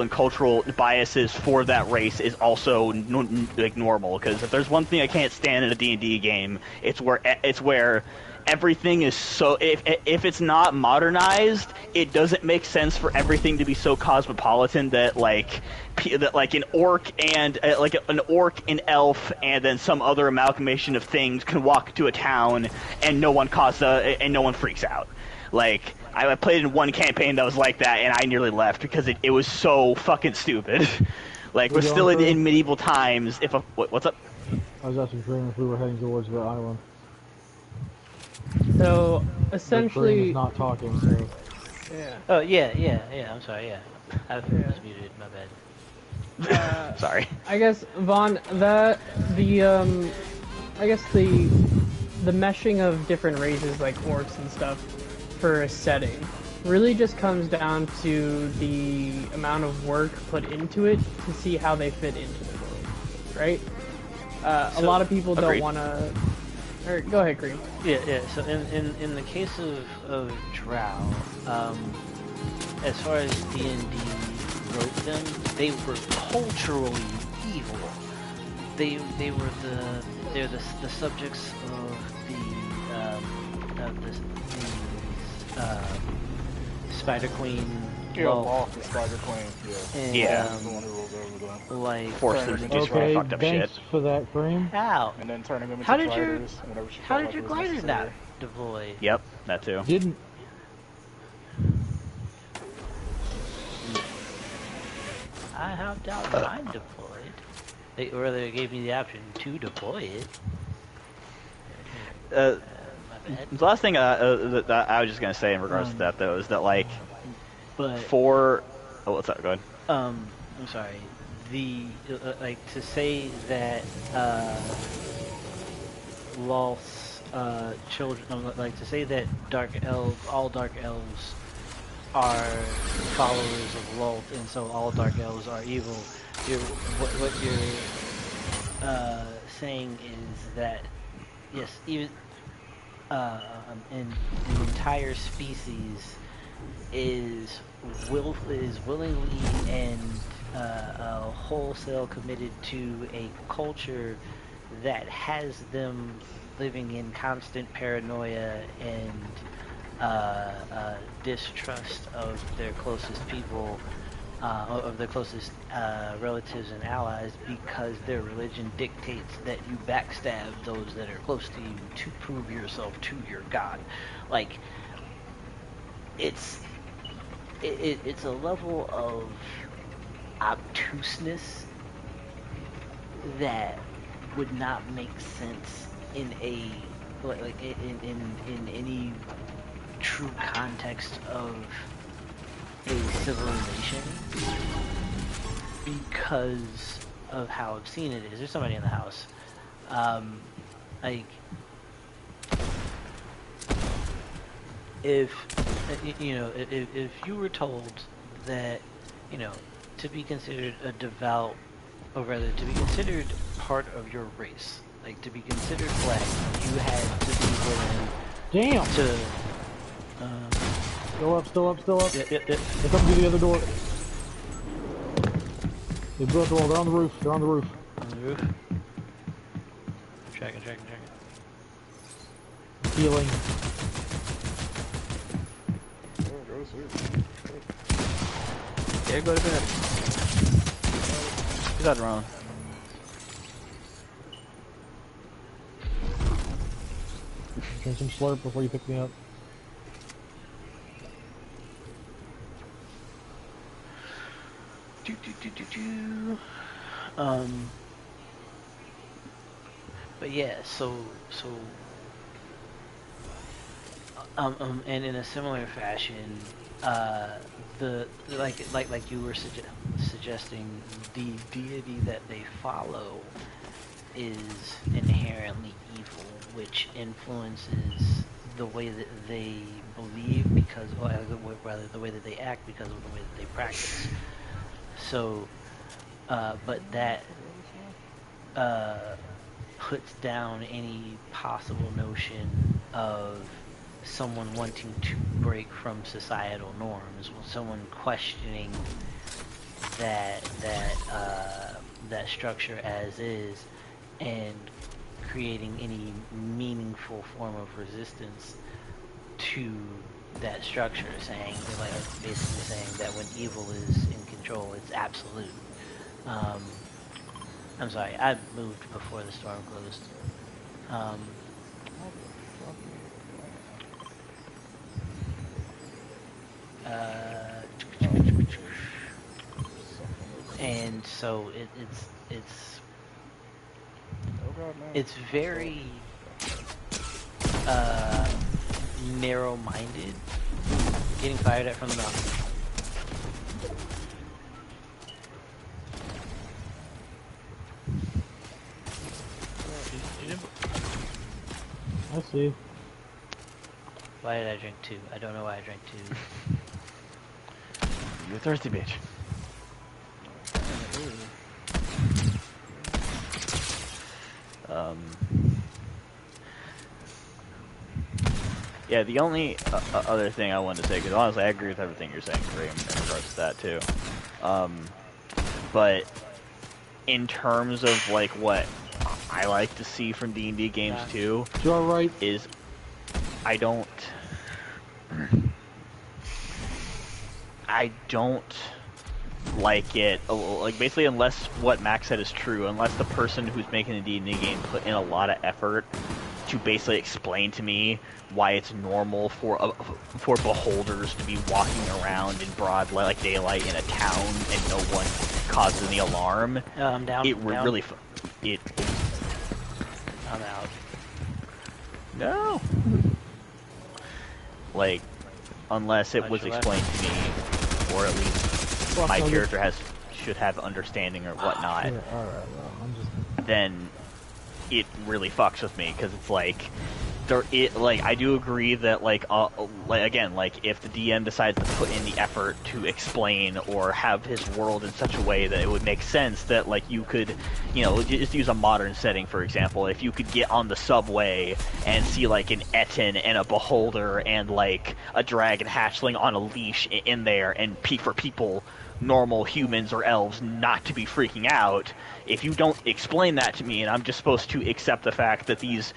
and cultural biases for that race is also normal. Because if there's one thing I can't stand in a D&D game, it's where everything is so, if it's not modernized, it doesn't make sense for everything to be so cosmopolitan that like an orc and an elf and then some other amalgamation of things can walk to a town and no one freaks out. Like, I played in one campaign that was like that, and I nearly left because it was so fucking stupid. Like, we're still in medieval times. What's up? I was asking Green if we were heading towards the island. So, essentially... Green is not talking, so... Yeah. Oh, yeah, I'm sorry, yeah. I was muted, my bad. Sorry. I guess, Vaughn, the meshing of different races, like orcs and stuff, for a setting, really just comes down to the amount of work put into it to see how they fit into the world, right? A lot of people don't want to... Go ahead, Cream. Yeah. So in the case of Drow, as far as D&D wrote them, they were culturally evil. They're the subjects of the Spider Queen Yeah, Loth, the Spider Queen. Yeah. And, Yeah. The one who rules over them. like Forced them to do some Okay, fucked up thanks shit. for that, Cream. how? And then turning them into How did your fighters whenever she how felt did like your it was glider not necessary. deploy? Yep, that too. Didn't. I hopped out and mine deployed. Or they gave me the option to deploy it. The My bad. last thing that I was just gonna say in regards to that though is that like But what's up? Go ahead. I'm sorry. The like to say that lost children, like to say that all dark elves are followers of Lolth, and so all dark elves are evil. What you're saying is that yes, even an entire species is willingly and wholesale committed to a culture that has them living in constant paranoia and distrust of their closest people, of their closest relatives and allies, because their religion dictates that you backstab those that are close to you to prove yourself to your god. Like, it's a level of obtuseness that would not make sense in in any true context of a civilization, because of how obscene it is. There's somebody in the house. Like, if you were told that, to be considered a devout, or rather to be considered part of your race, like to be considered black, you had to be willing Damn! to Still up. yeah. They're coming through the other door. They blew up the wall. They're on the roof. On the roof. Checking. Healing. Yeah, go to bed. He's not wrong. Drink some slurp before you pick me up. But yeah, and in a similar fashion, like you were suggesting, the deity that they follow is inherently evil, which influences the way that they believe, because, or rather, the way that they act because of the way that they practice. So, but that puts down any possible notion of someone wanting to break from societal norms, someone questioning that structure as is, and creating any meaningful form of resistance to that structure, saying, like, basically saying that when evil is in control, it's absolute. I'm sorry, I moved before the storm closed. And so it's very narrow-minded, getting fired at from the mountain. I see. Why did I drink 2? I don't know why I drank 2. You a thirsty bitch. Yeah, the only other thing I wanted to say, because honestly I agree with everything you're saying, Kareem, in regards to that too. But in terms of like what I like to see from D&D games too, You're right. is I I don't like it. Like, basically, unless what Max said is true, unless the person who's making the D&D game put in a lot of effort to basically explain to me why it's normal for beholders to be walking around in broad daylight in a town and no one causes any alarm. I'm down. Really I'm out. No. Like, unless it was explained to me, or at least my character should have understanding or whatnot, Yeah, alright, well, I'm just... then it really fucks with me, because it's like, I do agree that, again, if the DM decides to put in the effort to explain or have his world in such a way that it would make sense that, you could, just use a modern setting, for example, if you could get on the subway and see, an Etten and a Beholder and, a dragon hatchling on a leash in there, and for people, normal humans or elves, not to be freaking out, if you don't explain that to me and I'm just supposed to accept the fact that these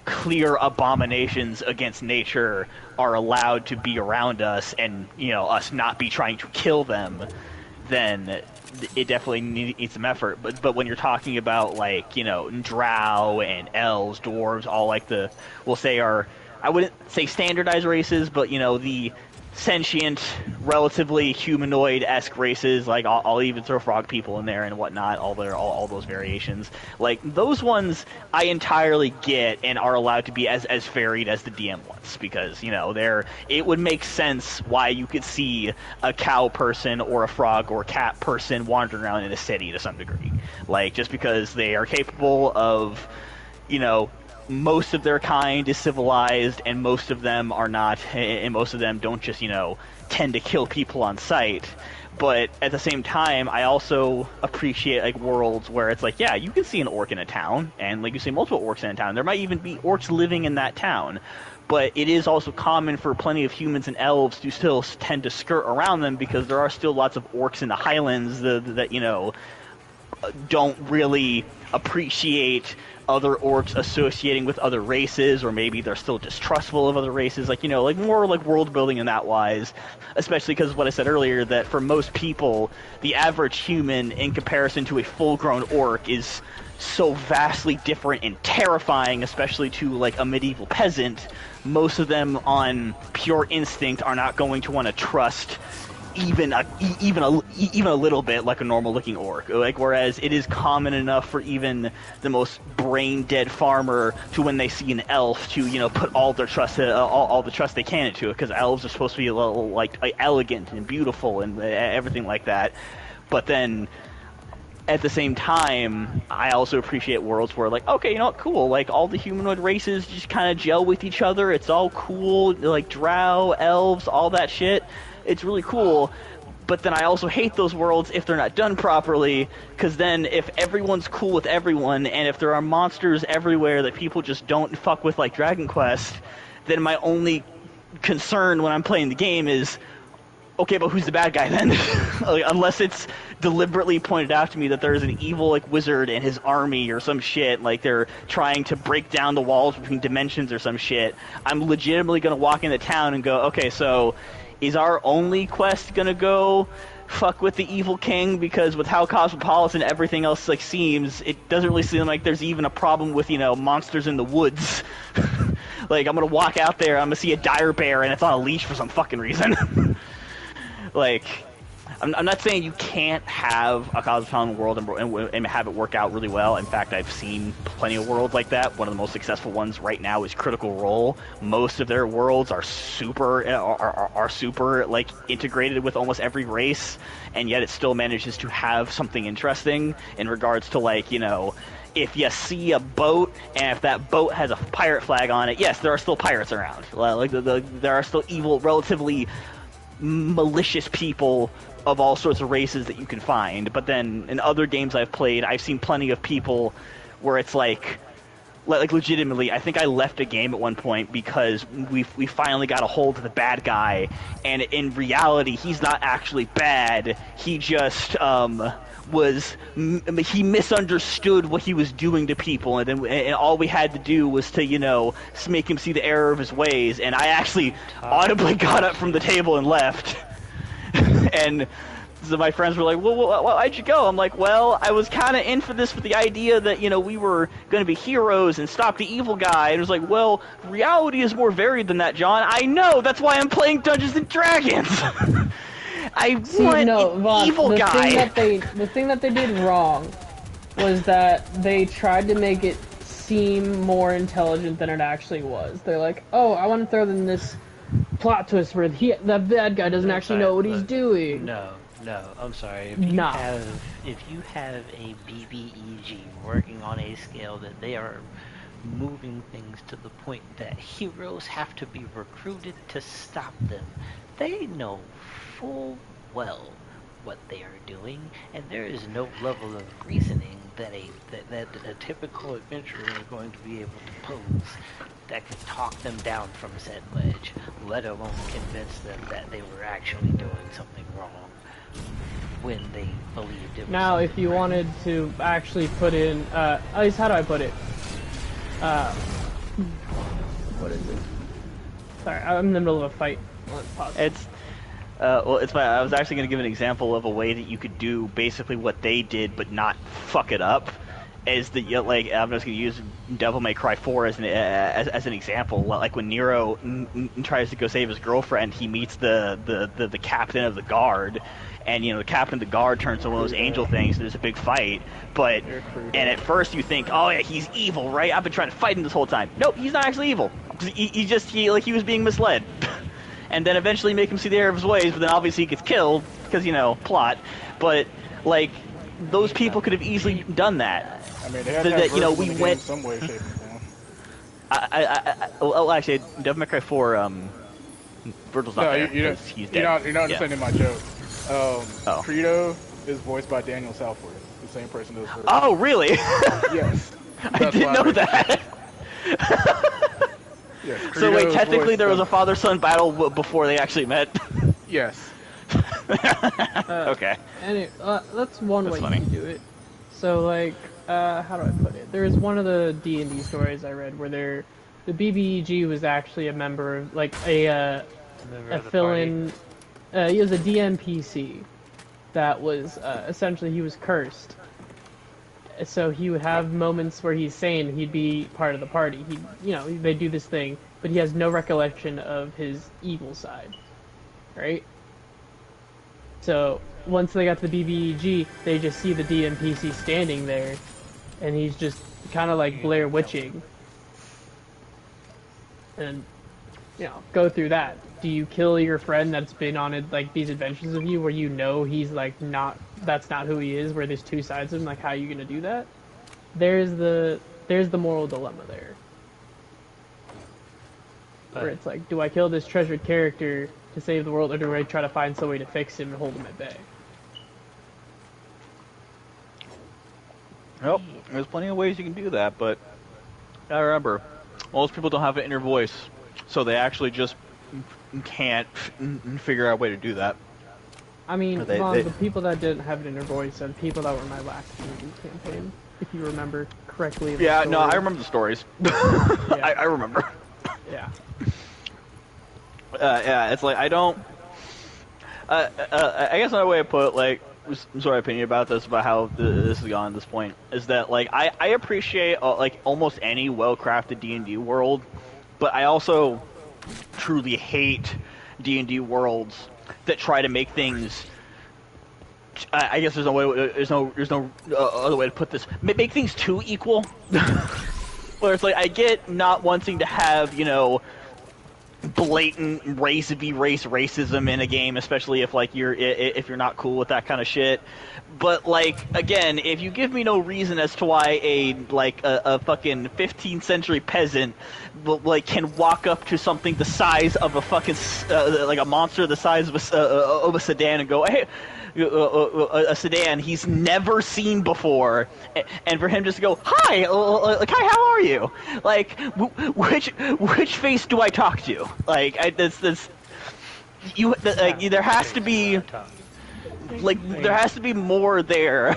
clear abominations against nature are allowed to be around us and, us not be trying to kill them, then it definitely needs some effort. But when you're talking about, drow and elves, dwarves, all we'll say I wouldn't say standardized races, but, the sentient, relatively humanoid-esque races, I'll even throw frog people in there and whatnot, all those variations. Those ones I entirely get and are allowed to be as varied as the DM wants, because, it would make sense why you could see a cow person or a frog or cat person wandering around in a city to some degree. Just because they are capable of, most of their kind is civilized, and most of them are not, and most of them don't just, tend to kill people on sight. But at the same time, I also appreciate, worlds where it's yeah, you can see an orc in a town, and, you see multiple orcs in a town. There might even be orcs living in that town. But it is also common for plenty of humans and elves to still tend to skirt around them, because there are still lots of orcs in the Highlands that don't really appreciate other orcs associating with other races, or maybe they're still distrustful of other races, more world building in that wise, especially because of what I said earlier, that for most people, the average human in comparison to a full-grown orc is so vastly different and terrifying, especially to a medieval peasant. Most of them on pure instinct are not going to want to trust even a little bit like a normal looking orc. Whereas it is common enough for even the most brain dead farmer to, when they see an elf, to put all their trust all the trust they can into it, because elves are supposed to be a little elegant and beautiful and everything like that. But then at the same time, I also appreciate worlds where okay, cool, all the humanoid races just kind of gel with each other. It's all cool, drow, elves, all that shit. It's really cool, but then I also hate those worlds if they're not done properly, because then if everyone's cool with everyone, and if there are monsters everywhere that people just don't fuck with Dragon Quest, then my only concern when I'm playing the game is, okay, but who's the bad guy then? Unless it's deliberately pointed out to me that there's an evil wizard and his army or some shit, they're trying to break down the walls between dimensions or some shit, I'm legitimately going to walk into town and go, okay, so is our only quest gonna go fuck with the evil king? Because with how cosmopolitan everything else seems, it doesn't really seem like there's even a problem with monsters in the woods. I'm gonna walk out there, I'm gonna see a dire bear, and it's on a leash for some fucking reason. I'm not saying you can't have a cosmopolitan world and have it work out really well. In fact, I've seen plenty of worlds like that. One of the most successful ones right now is Critical Role. Most of their worlds are super integrated with almost every race, and yet it still manages to have something interesting in regards to if you see a boat, and if that boat has a pirate flag on it, yes, there are still pirates around. There are still evil, relatively malicious people of all sorts of races that you can find. But then in other games I've played, I've seen plenty of people where it's legitimately, I think I left a game at one point because we finally got a hold of the bad guy, and in reality he's not actually bad, he just he misunderstood what he was doing to people, and all we had to do was to make him see the error of his ways, and I actually audibly got up from the table and left. And so my friends were like, well, why'd you go? I'm like, well, I was kind of in for this with the idea that, you know, we were going to be heroes and stop the evil guy. And it was like, well, reality is more varied than that, John. I know, that's why I'm playing Dungeons & Dragons. I want an evil guy. The thing that they did wrong was that they tried to make it seem more intelligent than it actually was. They're like, oh, I want to throw in this plot twist where the bad guy doesn't actually know what he's doing. No, I'm sorry. If you have a BBEG working on a scale that they are moving things to the point that heroes have to be recruited to stop them, they know full well what they are doing, and there is no level of reasoning that a typical adventurer is going to be able to pose that could talk them down from said ledge, let alone convince them that they were actually doing something wrong when they believed it was. Now, if you wanted to actually put in, at least how do I put it? What is it? Sorry, I'm in the middle of a fight. It's well, it's fine. I was actually going to give an example of a way that you could do basically what they did, but not fuck it up. Is that, you know, like, I'm just going to use Devil May Cry 4 as an example. Like when Nero tries to go save his girlfriend, he meets the captain of the guard, and, you know, the captain of the guard turns to one of those angel things, and there's a big fight. And at first you think, oh yeah, he's evil, right? I've been trying to fight him this whole time. Nope, he's not actually evil. He was being misled. And then eventually make him see the error of his ways, but then obviously he gets killed, because, you know, plot. But, like, those people could have easily done that. I mean, they had to have you know, we went in some way, shape, and form. Well, actually, Devil May Cry 4, Virgil's not there. He's dead. You're not understanding my joke. Credo is voiced by Daniel Southworth, the same person who does Virgil. Oh, really? Yes. I didn't know that. Yes, So wait, technically there was a father-son battle before they actually met? Yes. Okay. Anyway, that's one way funny. you can do it. So, like, how do I put it? There was one of the D&D stories I read where the BBEG was actually a member of, like, a fill-in. He was a DMPC that was essentially he was cursed. So he would have moments where he's sane, he'd be part of the party. They do this thing, but he has no recollection of his evil side, right? So once they got to the BBEG, they just see the DMPC standing there, and he's just kind of like Blair Witching. And, go through that. Do you kill your friend that's been on it, like, these adventures of you where you know he's, like, that's not who he is, where there's two sides of him? Like, how are you gonna do that? There's the moral dilemma there. Where it's like, do I kill this treasured character to save the world, or do I try to find some way to fix him and hold him at bay? Well, there's plenty of ways you can do that, but I remember, most people don't have an inner voice, so they actually just can't figure out a way to do that. I mean, the people that didn't have an inner voice are the people that were in my last D&D campaign, if you remember correctly. Yeah, no, I remember the stories. Yeah. I remember. Yeah. Yeah, it's like, I don't... I guess another way to put it, like, sort of opinion about this, about how this has gone at this point, is that, like, I appreciate, like, almost any well-crafted D&D world, but I also truly hate D&D worlds that try to make things... I guess there's no other way to put this. Make things too equal. Where it's like, I get not wanting to have, blatant race v race racism in a game, especially if you're not cool with that kind of shit. But, like, again, if you give me no reason as to why a fucking 15th century peasant can walk up to something the size of a fucking like a monster the size of a sedan and go, hey, a sedan he's never seen before, and for him just to go, hi, how are you? Like, which face do I talk to? Like, there has to be, like, there has to be more there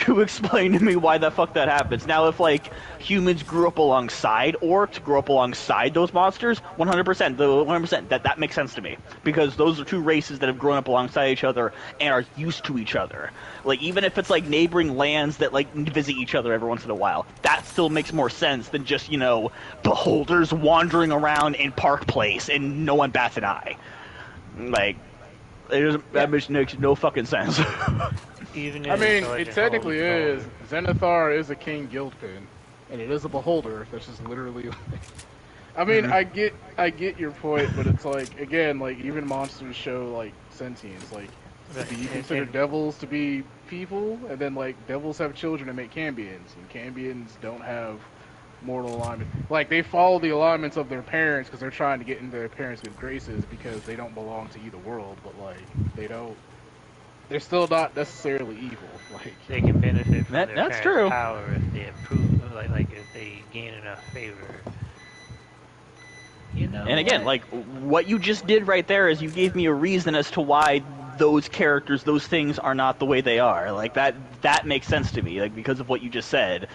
to explain to me why the fuck that happens. Now, if, like, humans grew up alongside orcs, grew up alongside those monsters, 100%, that makes sense to me. Because those are two races that have grown up alongside each other and are used to each other. Like, even if it's, like, neighboring lands that, like, visit each other every once in a while, that still makes more sense than just, you know, beholders wandering around in Park Place and no one bats an eye. Like, that makes no fucking sense. I mean, it technically is. Zenithar is a king guildpin, and it is a beholder. That's just literally. I mean, I get your point, but it's like, again, like, even monsters show like sentience. Like, do you consider devils to be people? And then, like, devils have children and make cambions, and cambions don't have mortal alignment. Like, they follow the alignments of their parents because they're trying to get into their parents' good graces because they don't belong to either world, but, like, they're still not necessarily evil. Like, they can benefit from their that's parents' true. power if they improve, like if they gain enough favor. You know. And again, like, what you just did right there is you gave me a reason as to why those characters, those things are not the way they are. Like, that makes sense to me, like, because of what you just said.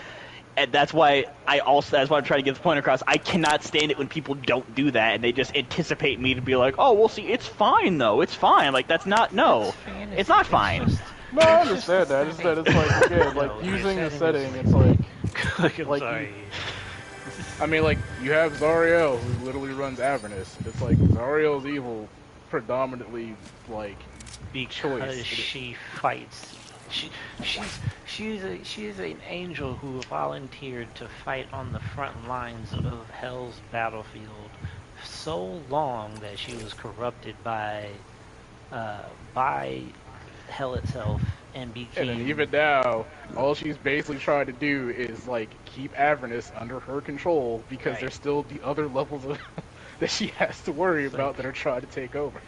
And that's why I'm trying to get the point across. I cannot stand it when people don't do that and they just anticipate me to be like, oh, well, see, it's fine, though. It's fine. Like, that's not, no. It's not fine. No, I understand that. I just said it's like, again, like, using the setting, it's like... I'm sorry. I mean, like, you have Zariel, who literally runs Avernus. It's like, Zariel's evil predominantly, like, because choice. she fights. She's an angel who volunteered to fight on the front lines of Hell's battlefield so long that she was corrupted by Hell itself and became. And then even now, all she's basically trying to do is, like, keep Avernus under her control because there's still the other levels of that she has to worry about that are trying to take over.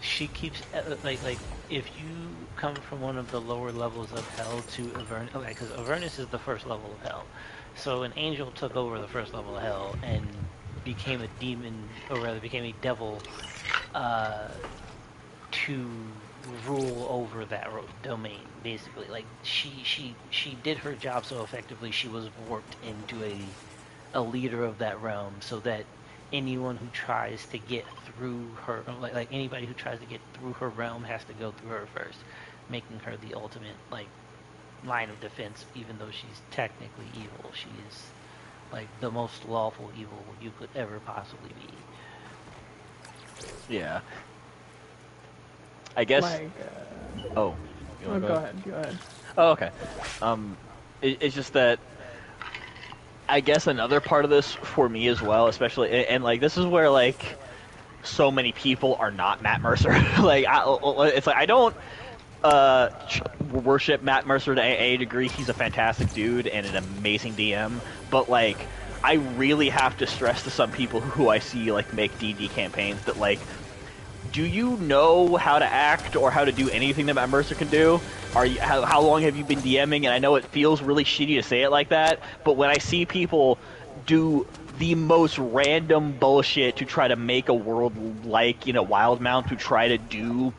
She keeps like if you come from one of the lower levels of Hell to Avernus, okay, because Avernus is the first level of Hell, so an angel took over the first level of Hell and became a demon, or rather became a devil, to rule over that domain. Basically, like she did her job so effectively, she was warped into a leader of that realm, so that anyone who tries to get through her, like anybody who tries to get through her realm has to go through her first, making her the ultimate, like, line of defense. Even though she's technically evil, she is, like, the most lawful evil you could ever possibly be. Yeah. I guess. Like, Oh. go ahead. Oh, okay. It's just that. I guess another part of this for me as well, especially, and like, this is where, like, so many people are not Matt Mercer. Like, it's like, I don't worship Matt Mercer to a degree. He's a fantastic dude and an amazing DM, but, like, I really have to stress to some people who I see, like, make D&D campaigns that, like, do you know how to act or how to do anything that Matt Mercer can do? How long have you been DMing? And I know it feels really shitty to say it like that, but when I see people do the most random bullshit to try to make a world like, you know, Wildmount, to try to do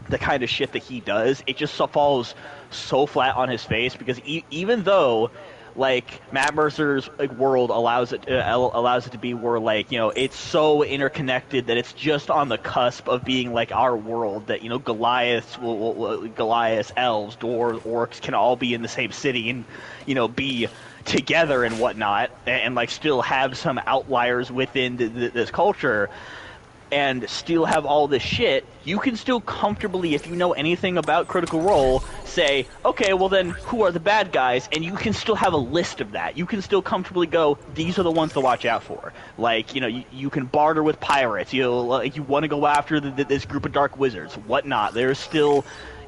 the kind of shit that he does, it just falls so flat on his face, because even though, like, Matt Mercer's, like, world allows it to be where, like, you know, it's so interconnected that it's just on the cusp of being like our world, that, you know, Goliaths, elves, dwarves, orcs can all be in the same city and, you know, be together and whatnot, and like, still have some outliers within this culture, and still have all this shit. You can still comfortably, if you know anything about Critical Role, say, okay, well then, who are the bad guys? And you can still have a list of that. You can still comfortably go, these are the ones to watch out for. Like, you know, you can barter with pirates. You want to go after this group of dark wizards, whatnot. There's still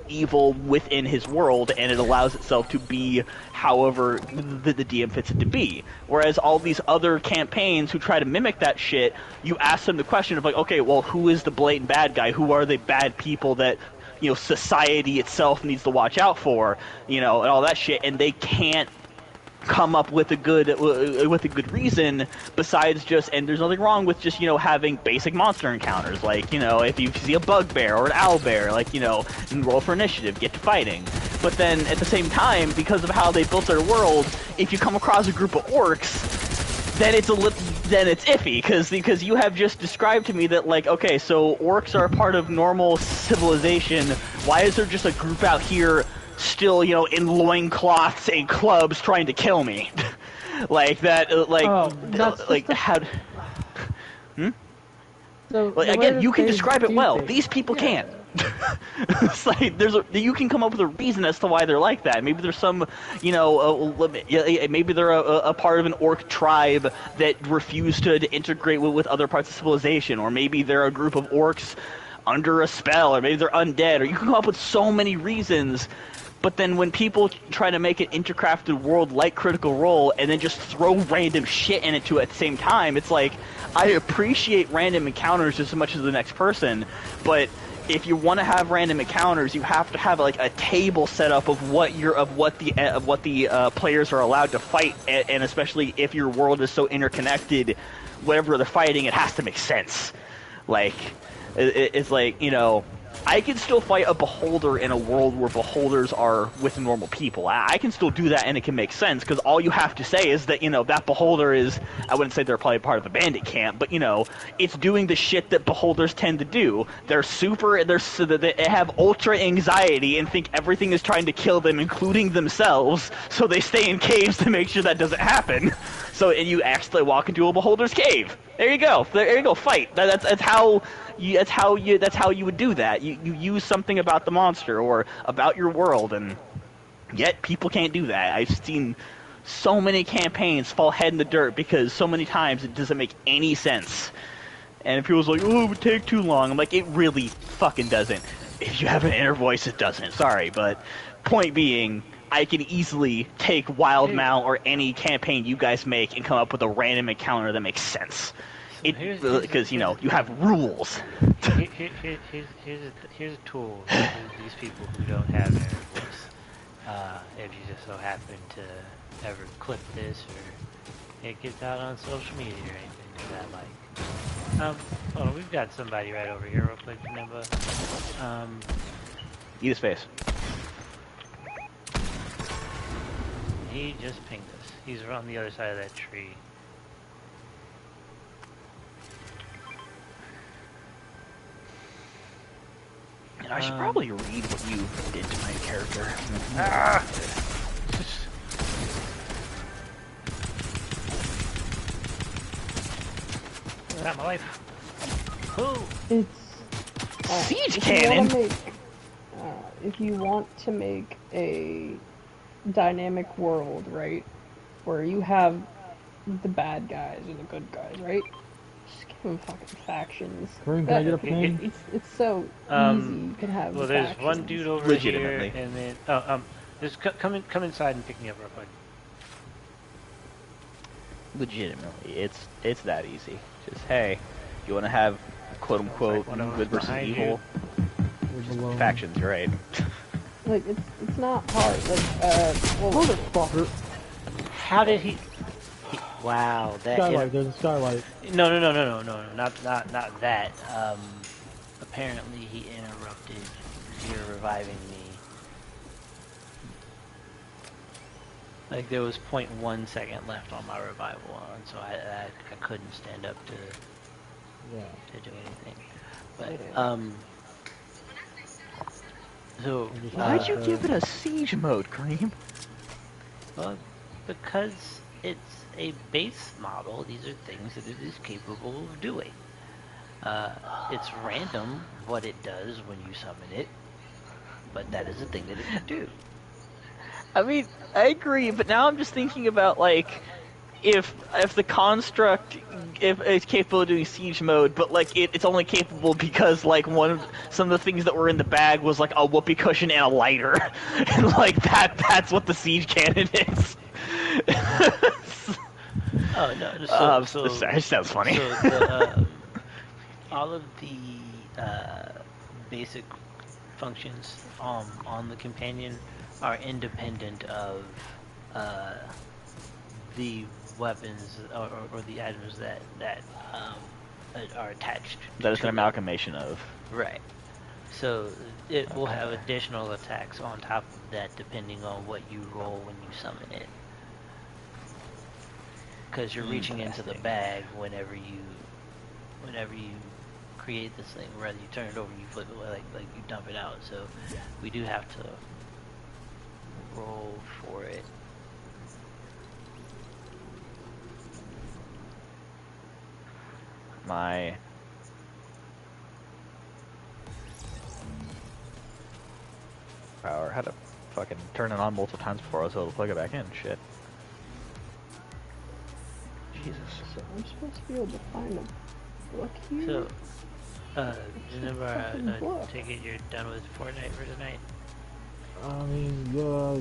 evil within his world, and it allows itself to be however the DM fits it to be. Whereas all these other campaigns who try to mimic that shit, you ask them the question of, like, okay, well, who is the blatant bad guy? Who are the bad people that, you know, society itself needs to watch out for, you know, and all that shit, and they can't come up with a good reason besides just, and there's nothing wrong with just, having basic monster encounters, like, if you see a bugbear or an owlbear, like, and roll for initiative, get to fighting. But then at the same time, because of how they built their world, if you come across a group of orcs, then it's iffy, because you have just described to me that, like, okay, so orcs are a part of normal civilization. Why is there just a group out here still, in loincloths and clubs trying to kill me? Like that, how? So Like, again, you can describe it well. These people can't. It's like you can come up with a reason as to why they're like that. Maybe there's some, maybe they're a part of an orc tribe that refused to integrate with other parts of civilization, or maybe they're a group of orcs under a spell, or maybe they're undead, or you can come up with so many reasons. But then when people try to make an intercrafted world like Critical Role and then just throw random shit in it too at the same time, it's like, I appreciate random encounters just as much as the next person, but if you want to have random encounters, you have to have like a table set up of what the players are allowed to fight, and especially if your world is so interconnected, whatever they're fighting, it has to make sense. Like, it's like, I can still fight a beholder in a world where beholders are with normal people. I can still do that, and it can make sense, because all you have to say is that, that beholder is, I wouldn't say they're probably part of a bandit camp, but, it's doing the shit that beholders tend to do. They have ultra anxiety and think everything is trying to kill them, including themselves, so they stay in caves to make sure that doesn't happen. And you actually walk into a beholder's cave. There you go. There you go. Fight. That's how you would do that. You use something about the monster or about your world, and yet people can't do that. I've seen so many campaigns fall head in the dirt because so many times it doesn't make any sense. And people's like, oh, it would take too long. I'm like, it really fucking doesn't. If you have an inner voice, it doesn't. Sorry, but point being, I can easily take Wildmount or any campaign you guys make and come up with a random encounter that makes sense. Because, you have rules. Here's a tool for these people who don't have inner voice. If you just so happen to ever clip this, or it gets out on social media or anything of that like. Hold on, we've got somebody right over here real quick, Janemba. Eat his face. He just pinged us. He's on the other side of that tree. And I should probably read what you did to my character. Not my life. Oh, It's siege cannon. If you want to make a dynamic world, right, where you have the bad guys and the good guys, right? Just give them fucking factions. Kareem, can I get a ping? It's so easy. You can have. Well, there's factions. one dude over here, and then just come inside and pick me up real quick. Legitimately, it's that easy. Just, hey, you want to have quote unquote good versus evil factions? You're right. Like, it's not hard. Like, Motherfucker! How did he? Wow, that. Skylight. There's a skylight. No, not that. Apparently he interrupted your reviving me. Like, there was 0.1 second left on my revival on, so I couldn't stand up to do anything. But so why'd you give it a siege mode, Kareem? Well, because it's a base model. These are things that it is capable of doing. It's random what it does when you summon it, but that is a thing that it can do. I mean, I agree, but now I'm just thinking about, like, if the construct, if it's capable of doing siege mode, but like it's only capable because like some of the things that were in the bag was like a whoopee cushion and a lighter, and like that's what the siege cannon is. Oh no! That sounds funny. So all of the basic functions on the companion are independent of the weapons or the items that are attached. That is to an it. amalgamation of. Right. So it will have additional attacks on top of that, depending on what you roll when you summon it. Because you're reaching into the bag whenever you create this thing. Whether you turn it over, you flip it, like you dump it out. So we do have to roll for it. My power had to fucking turn it on multiple times before I was able to plug it back in. Shit. Jesus. So I'm supposed to be able to find a book here. So, Janemba, book. take it you're done with Fortnite for tonight. I mean, yeah.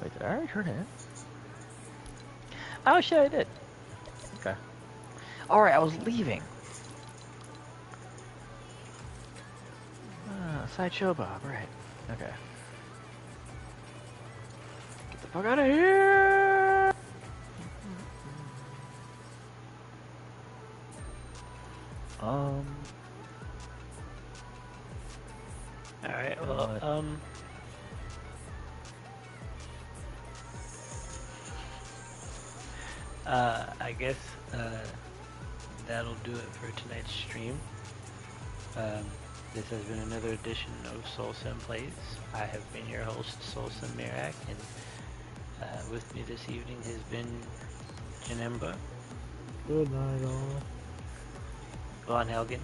Wait, did I already turn it in? Oh shit, I did. Okay. Alright, I was leaving. Sideshow Bob, right. Okay. Get the fuck out of here! Alright, well, I guess that'll do it for tonight's stream. This has been another edition of SoulSymPlays. I have been your host, SoulSym Mirak, and with me this evening has been Janemba. Good night, all. Vonhelgen.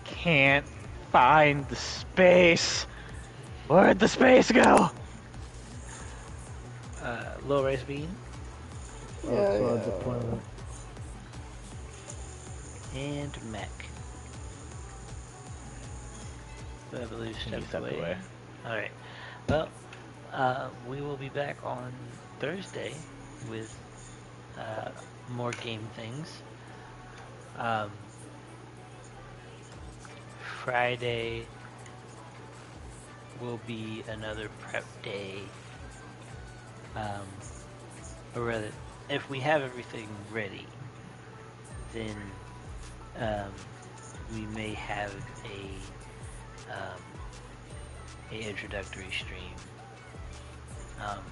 Can't find the space. Where'd the space go? Low Rice Bean. Outside the planet. And MEK. I believe stepped stepped away. away. Alright. Well, we will be back on Thursday with more game things. Friday will be another prep day. Or rather, if we have everything ready, then we may have a introductory stream on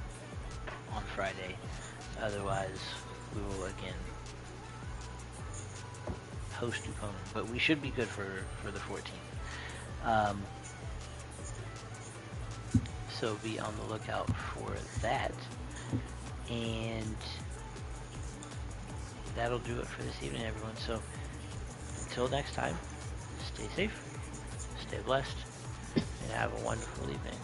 Friday. Otherwise, we will again host Ukon, but we should be good for the 14th. So be on the lookout for that. And that'll do it for this evening, everyone. So until next time, stay safe, stay blessed, and have a wonderful evening.